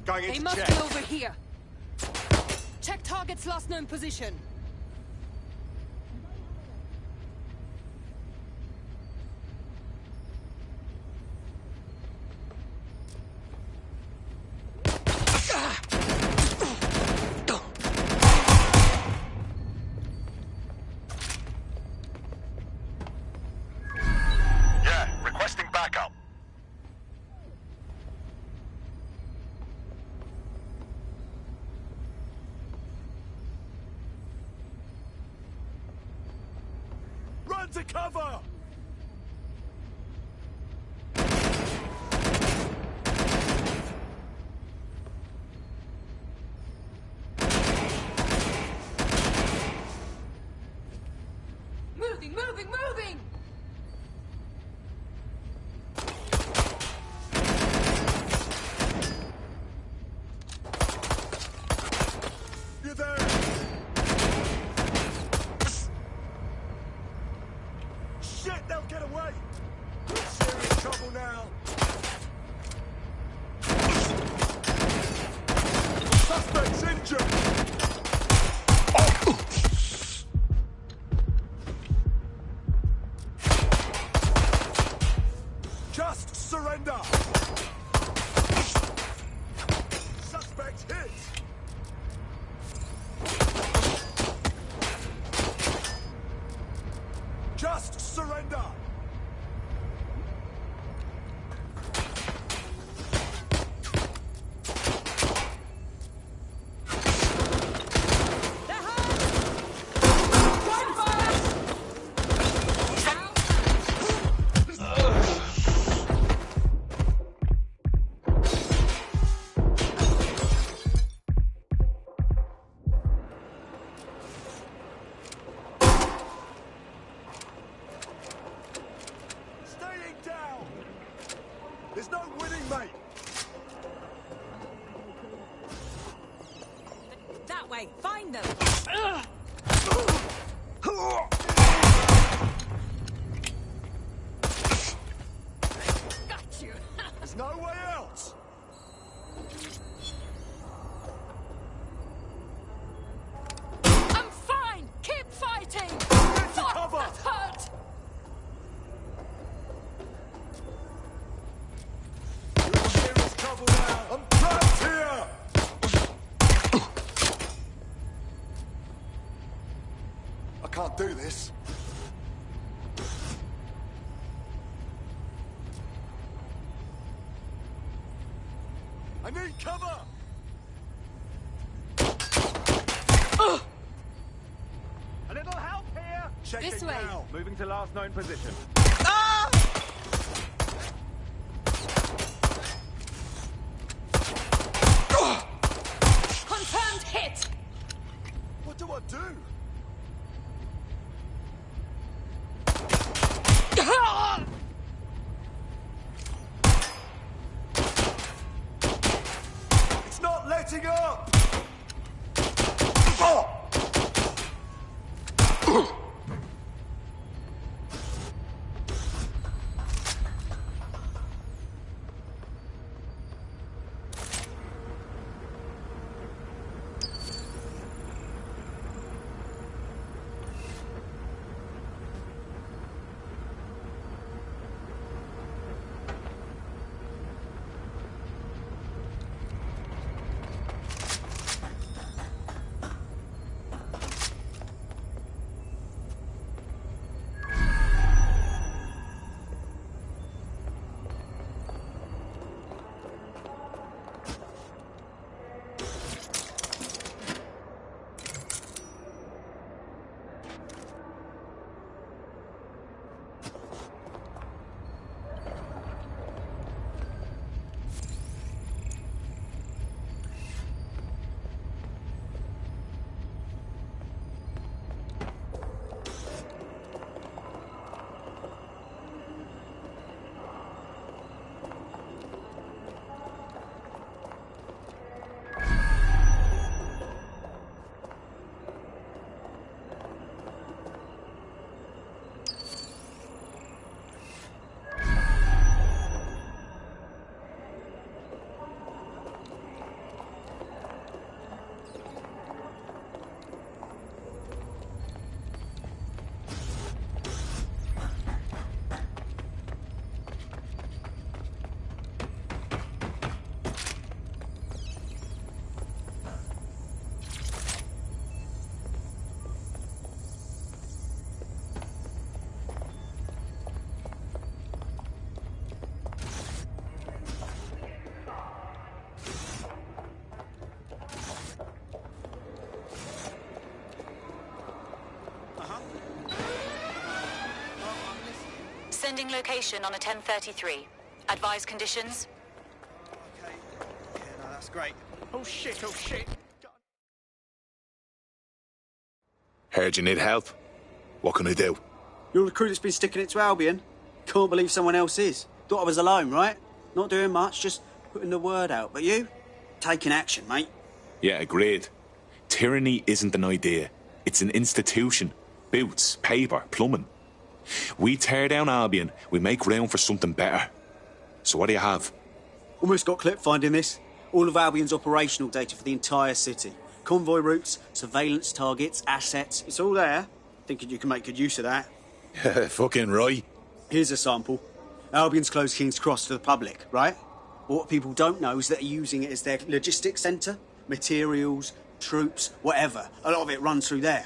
H: They must be over here. Check target's last known position.
K: Yeah, requesting backup.
D: Run to cover!
H: Moving!
D: You're there! Shit, they'll get away! We're in serious trouble now! Suspect's injured! Just surrender! Suspect hit! Just surrender! Staying down! There's no winning, mate!
H: That way, find them! Got you!
D: There's no way else!
H: I'm fine!
I: can't do this. I need cover!
K: A little help here!
I: Check
H: This
I: it
H: way.
I: now.
K: Moving to last known position.
H: Confirmed hit!
I: What do I do? It's not letting up!
O: Sending location on a 1033. Advise conditions.
D: Okay. Yeah, no, that's great. Oh shit, oh shit.
E: Heard you need help. What can I do?
D: You're the crew that's been sticking it to Albion? Can't believe someone else is. Thought I was alone, right? Not doing much, just putting the word out. But you? Taking action, mate.
T: Yeah, agreed. Tyranny isn't an idea. It's an institution. Boots, paper, plumbing. We tear down Albion, we make room for something better. So what do you have?
D: Almost got clip finding this. All of Albion's operational data for the entire city. Convoy routes, surveillance targets, assets. It's all there. Thinking you can make good use of that.
E: Fucking right.
D: Here's a sample. Albion's closed King's Cross to the public, right? But what people don't know is that they're using it as their logistics centre. Materials, troops, whatever. A lot of it runs through there.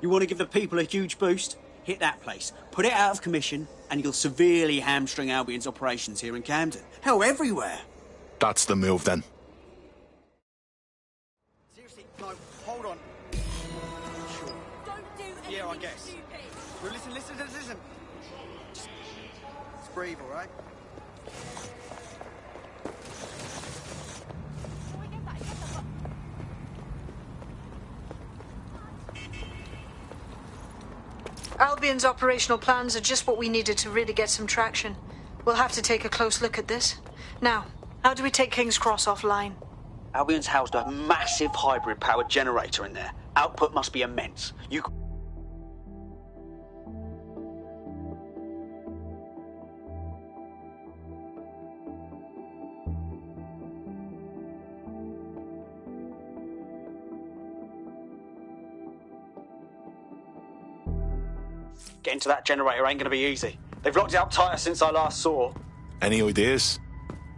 D: You want to give the people a huge boost? Hit that place. Put it out of commission, and you'll severely hamstring Albion's operations here in Camden. Hell, everywhere.
E: That's the move then.
D: Seriously, no, hold on. Sure.
H: Don't do anything
D: Yeah, I guess.
H: stupid.
D: Well, listen. Just breathe, all right?
N: Albion's operational plans are just what we needed to really get some traction. We'll have to take a close look at this. Now, how do we take King's Cross offline?
D: Albion's housed a massive hybrid-powered generator in there. Output must be immense. You... Getting to that generator ain't gonna be easy. They've locked it up tighter since I last saw.
E: Any ideas?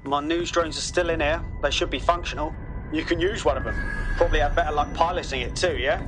D: My news drones are still in here. They should be functional. You can use one of them. Probably have better luck piloting it too, yeah?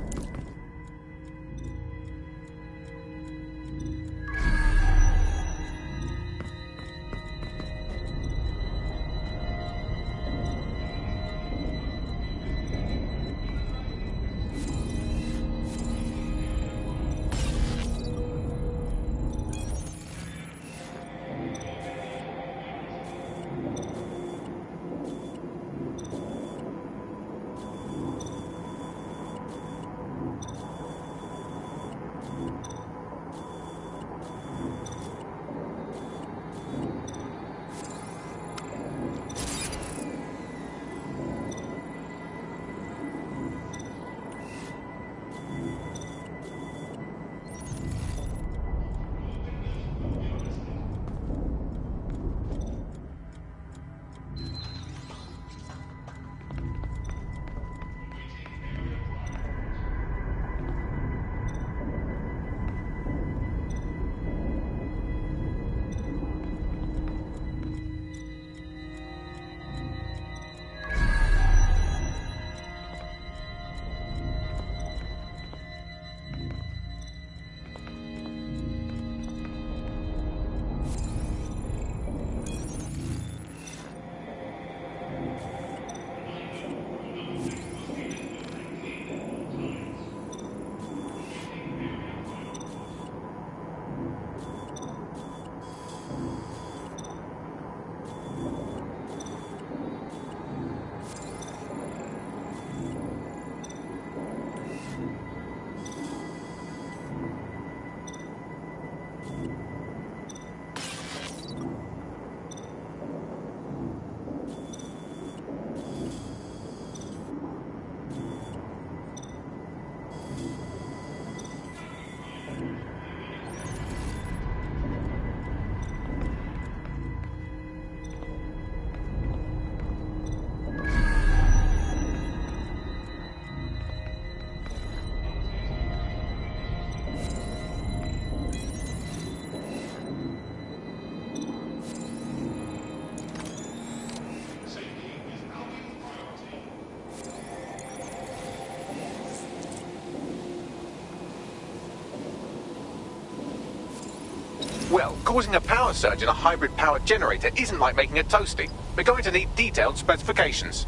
J: Well, causing a power surge in a hybrid power generator isn't like making a toasty. We're going to need detailed specifications.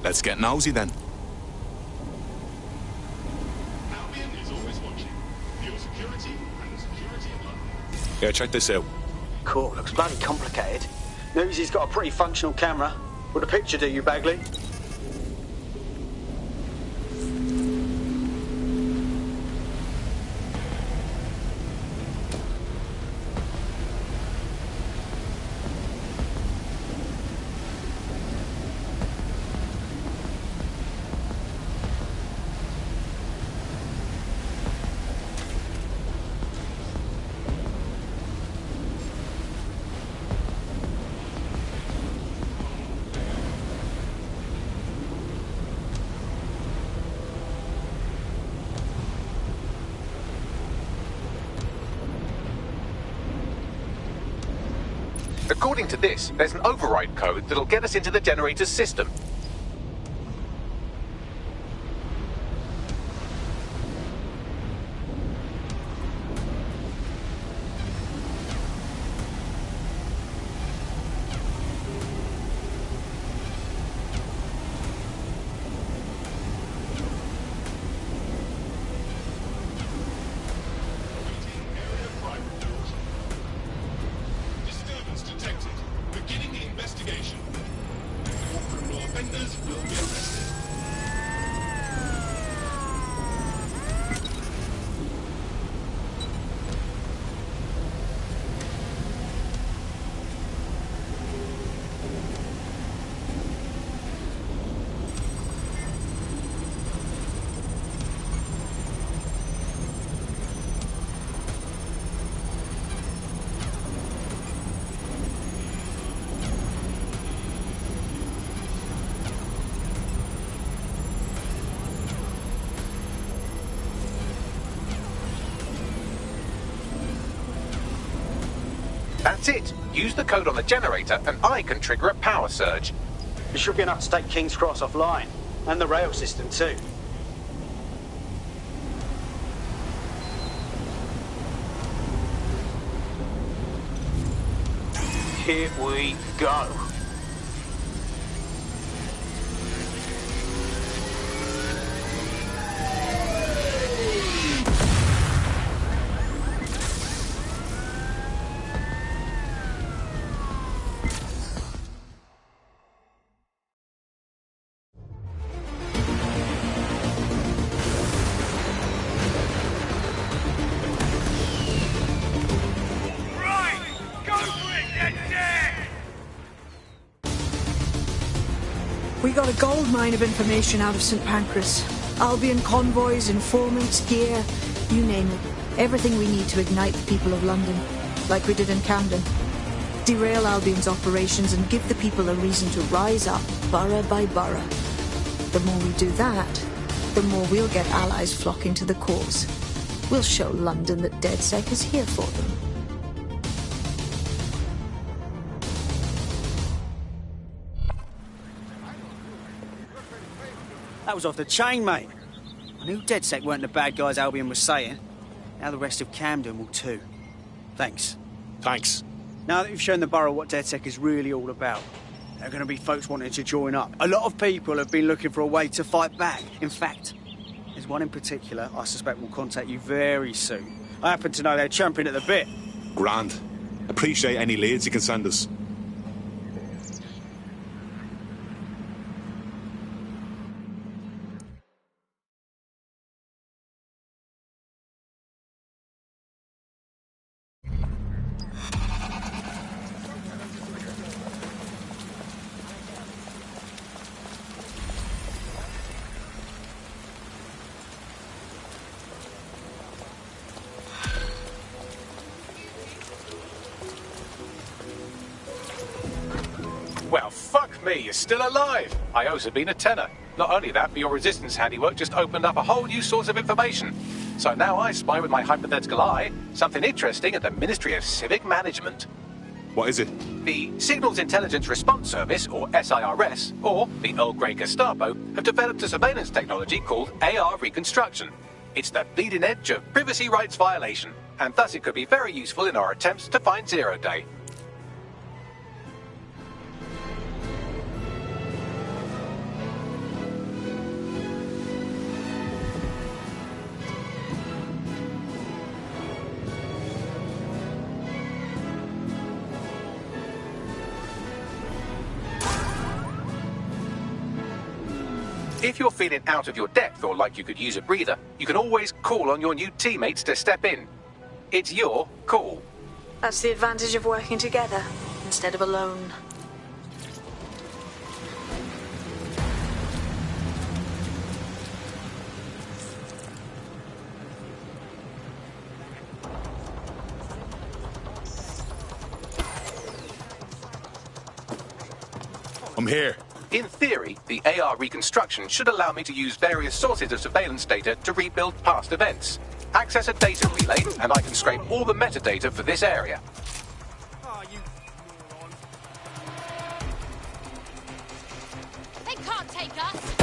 T: Let's get nosy then.
K: Albion is always watching. Your security and the security of London.
T: Yeah, check this out.
L: Cool, looks bloody complicated. News he's got a pretty functional camera. Would a picture do you, Bagley?
J: According to this, there's an override code that'll get us into the generator's system. That's it. Use the code on the generator and I can trigger a power surge.
L: It should be enough to take King's Cross offline. And the rail system too. Here we go.
U: We got a gold mine of information out of St. Pancras. Albion convoys, informants, gear, you name it. Everything we need to ignite the people of London, like we did in Camden. Derail Albion's operations and give the people a reason to rise up, borough by borough. The more we do that, the more we'll get allies flocking to the cause. We'll show London that DedSec is here for them.
L: That was off the chain, mate. I knew DedSec weren't the bad guys Albion was saying. Now the rest of Camden will too. Thanks.
T: Thanks.
L: Now that you've shown the borough what DedSec is really all about, there are going to be folks wanting to join up. A lot of people have been looking for a way to fight back. In fact, there's one in particular I suspect will contact you very soon. I happen to know they're champing at the bit.
T: Grand. Appreciate any leads you can send us.
J: Well, fuck me, you're still alive. I owe Sabine a tenner. Not only that, but your resistance handiwork just opened up a whole new source of information. So now I spy with my hypothetical eye something interesting at the Ministry of Civic Management.
T: What is it?
J: The Signals Intelligence Response Service, or SIRS, or the Earl Grey Gestapo, have developed a surveillance technology called AR Reconstruction. It's the bleeding edge of privacy rights violation. and thus it could be very useful in our attempts to find Zero Day. If you're feeling out of your depth or like you could use a breather, you can always call on your new teammates to step in. It's your call.
N: That's the advantage of working together instead of alone.
T: I'm here.
J: In theory, the AR reconstruction should allow me to use various sources of surveillance data to rebuild past events. Access a data relay, and I can scrape all the metadata for this area.
H: They can't take us!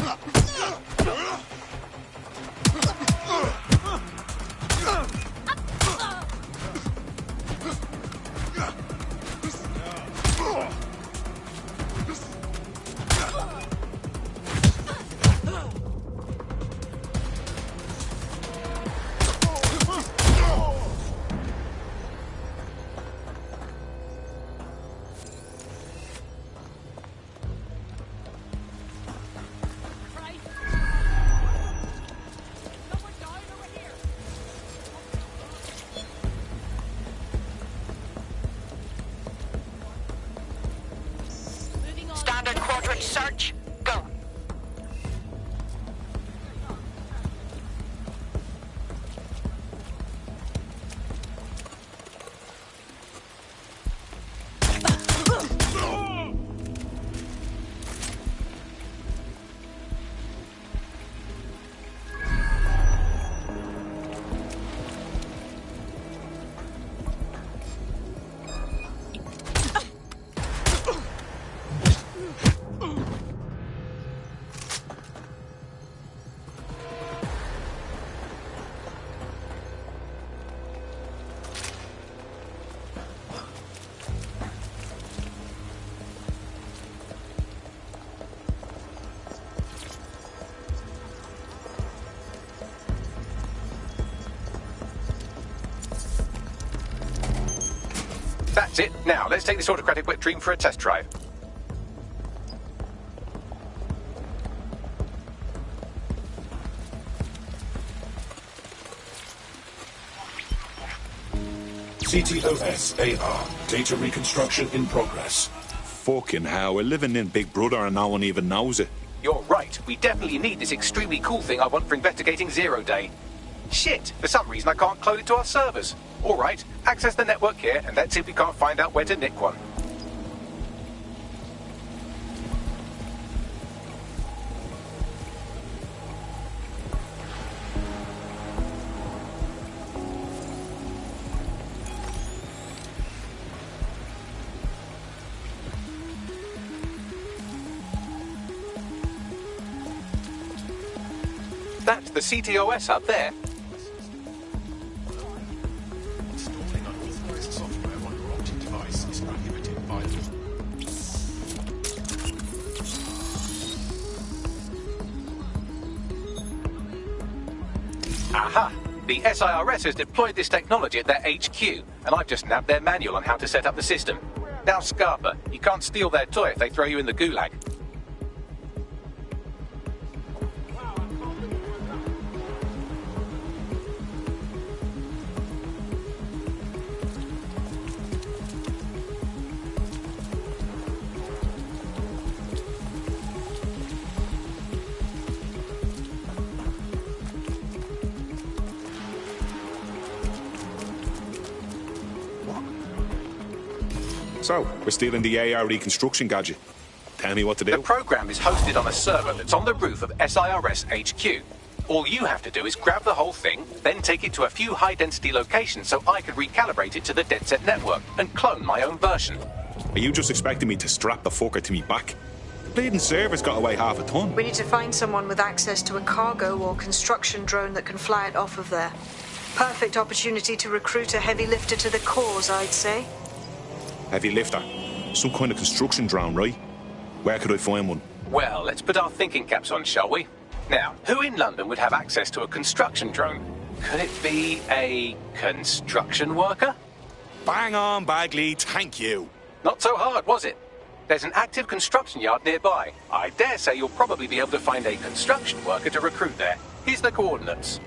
O: Standard quadrant search. Go.
J: That's it. Now, let's take this autocratic wet dream for a test drive.
M: CTOS AR. Data reconstruction in progress.
T: Fucking hell, we're living in Big Brother and no one even knows it.
J: You're right. We definitely need this extremely cool thing I want for investigating Zero Day. Shit, for some reason I can't clone it to our servers. All right, access the network here and let's see if we can't find out where to nick one. That's the CTOS up there.
M: Installing unauthorized software on your optic device is prohibited by law.
J: Aha! The SIRS has deployed this technology at their HQ, and I've just nabbed their manual on how to set up the system. Now, Scarpa, you can't steal their toy if they throw you in the gulag.
T: So, we're stealing the AR reconstruction gadget. Tell me what to do.
J: The program is hosted on a server that's on the roof of SIRS HQ. All you have to do is grab the whole thing, then take it to a few high-density locations so I can recalibrate it to the DedSec network and clone my own version.
T: Are you just expecting me to strap the fucker to me back? The bleeding server's got away half a ton.
N: We need to find someone with access to a cargo or construction drone that can fly it off of there. Perfect opportunity to recruit a heavy lifter to the cause, I'd say.
T: Heavy lifter? Some kind of construction drone, right? Where could I find one?
J: Well, let's put our thinking caps on, shall we? Now, who in London would have access to a construction drone? Could it be a construction worker?
T: Bang on, Bagley, thank you.
J: Not so hard, was it? There's an active construction yard nearby. I dare say you'll probably be able to find a construction worker to recruit there. Here's the coordinates.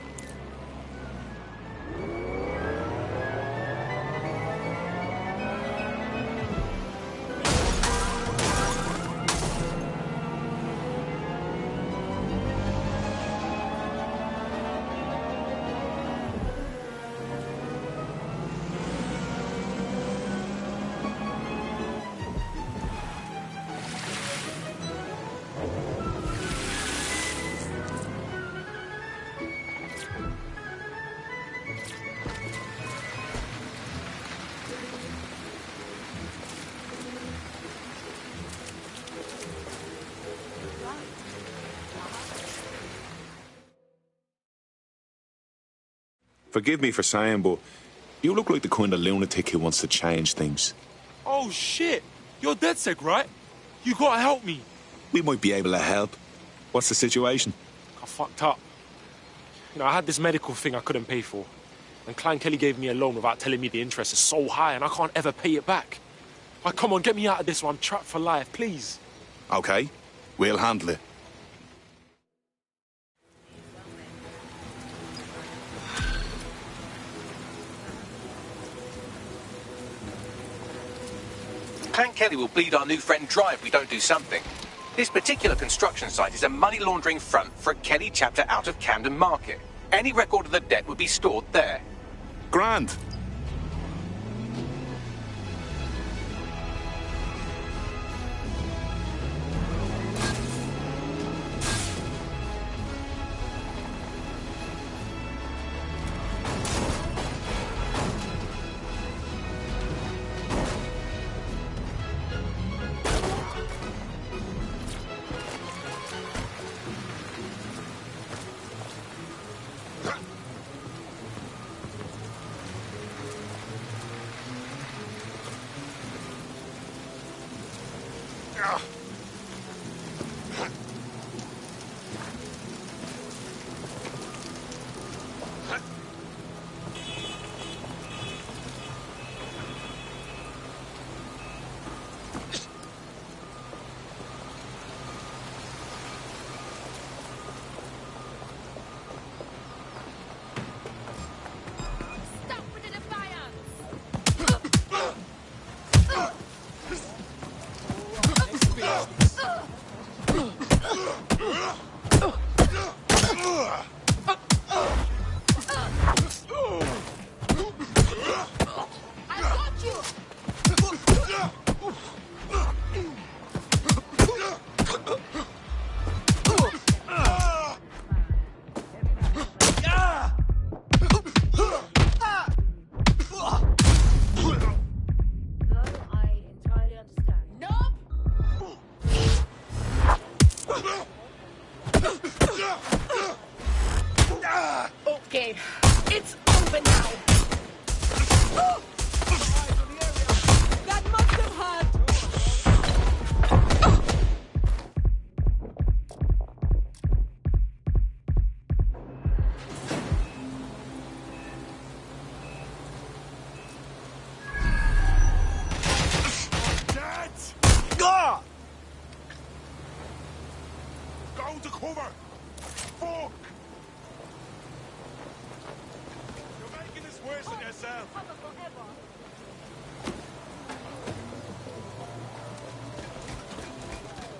T: Forgive me for saying, but you look like the kind of lunatic who wants to change things.
M: Oh, shit! You're DedSec, right? You gotta help me.
T: We might be able to help. What's the situation?
M: I fucked up. You know, I had this medical thing I couldn't pay for. And Klein Kelly gave me a loan without telling me the interest is so high and I can't ever pay it back. Like, come on, get me out of this one. I'm trapped for life, please.
T: Okay, we'll handle it.
J: Clan Kelly will bleed our new friend dry if we don't do something. This particular construction site is a money laundering front for a Kelly chapter out of Camden Market. Any record of the debt would be stored there.
T: Grand.
H: Okay, it's over now. That must have hurt.
M: Dad! Ah! Go to cover! Fuck! You're making this worse than yourself.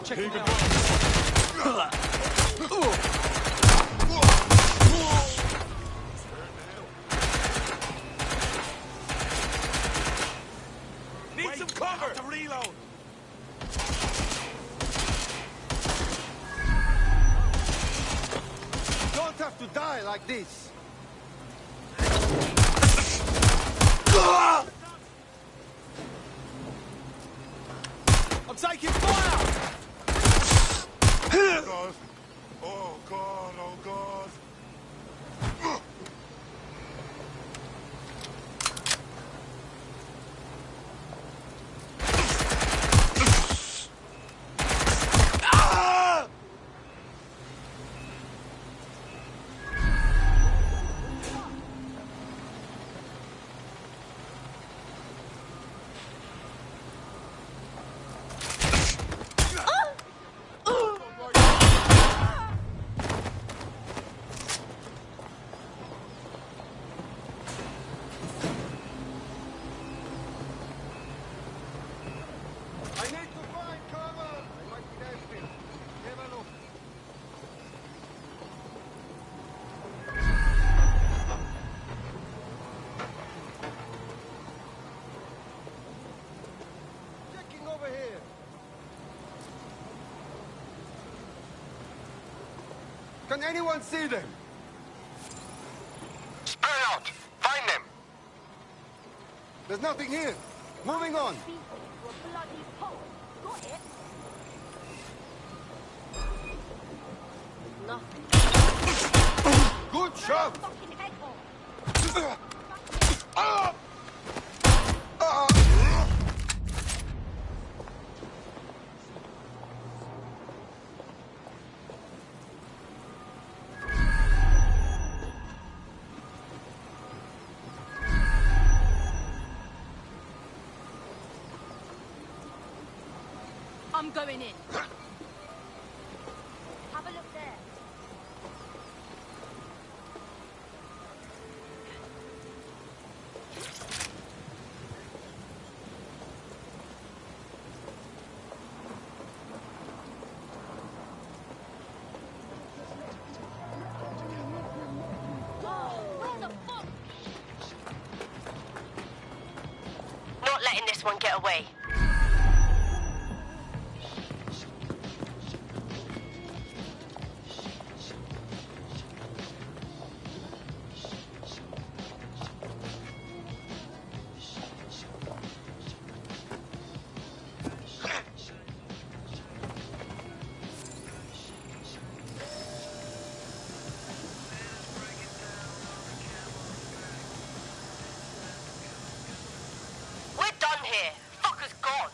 C: Check it
M: Need some cover! To reload!
D: You don't have to die like this.
C: I'm taking fire!
M: Oh God! Oh God! Oh God!
I: Can anyone see them?
K: Spread out! Find them!
I: There's nothing here. Moving on. Good shot!
H: I'm going in.
P: Have a look there.
A: Not letting this one get away. Here. Fucker's gone.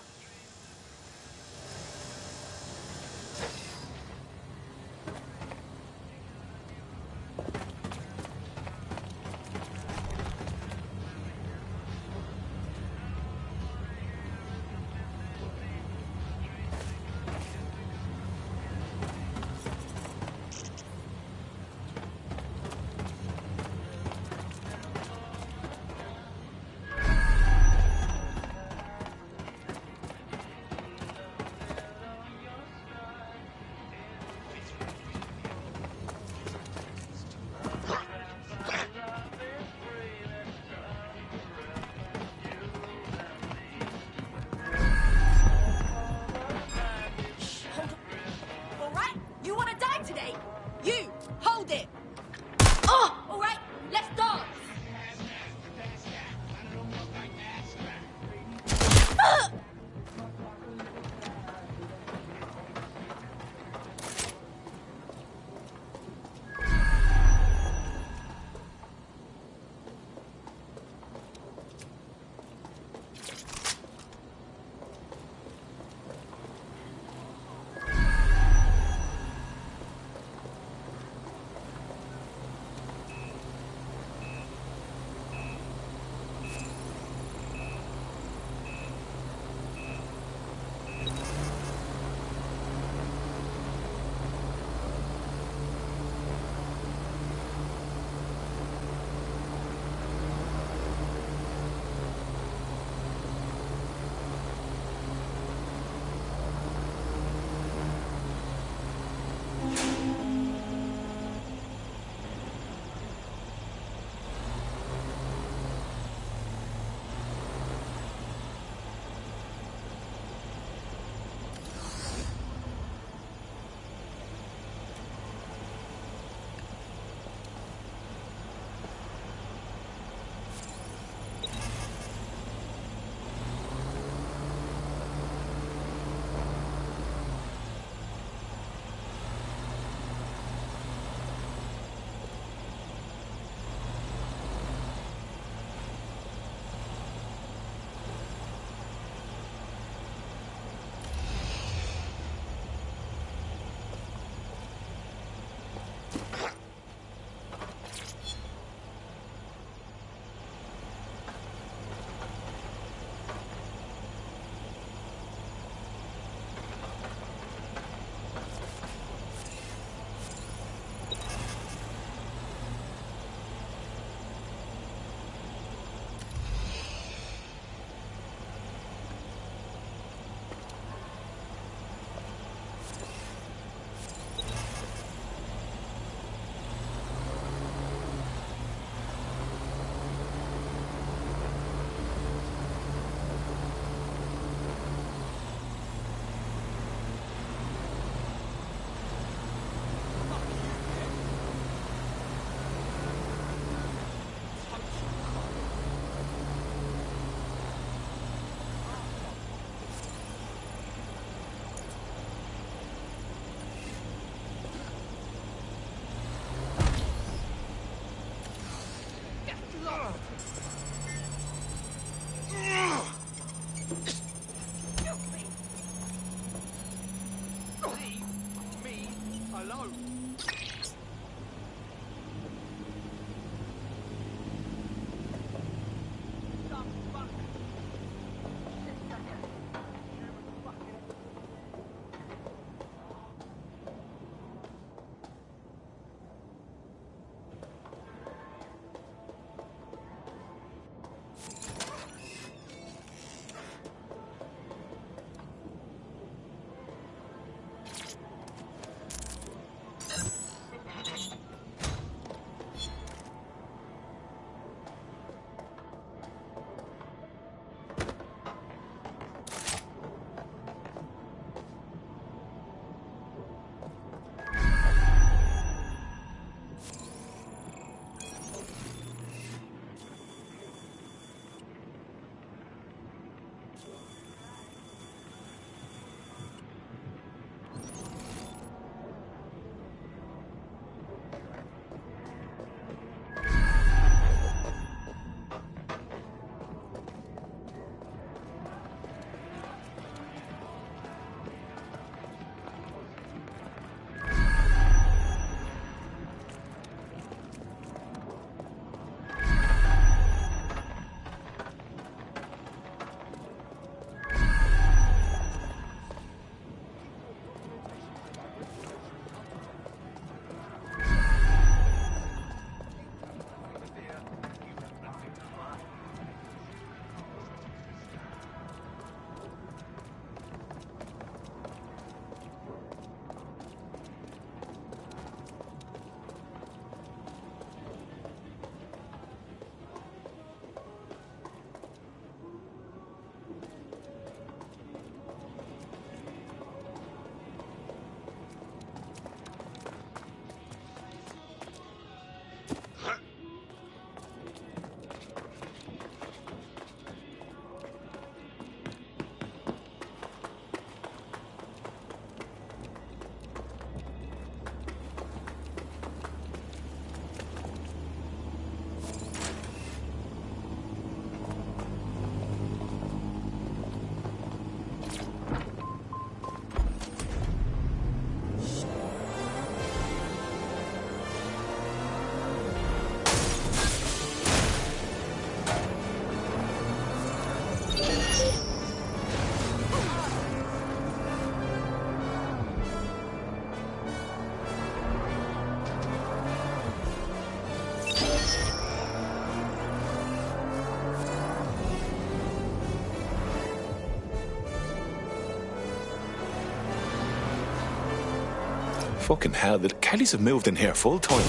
T: Fucking hell, the Kellys have moved in here full time.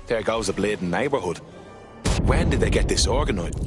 T: There goes a bleeding neighbourhood. When did they get this organised?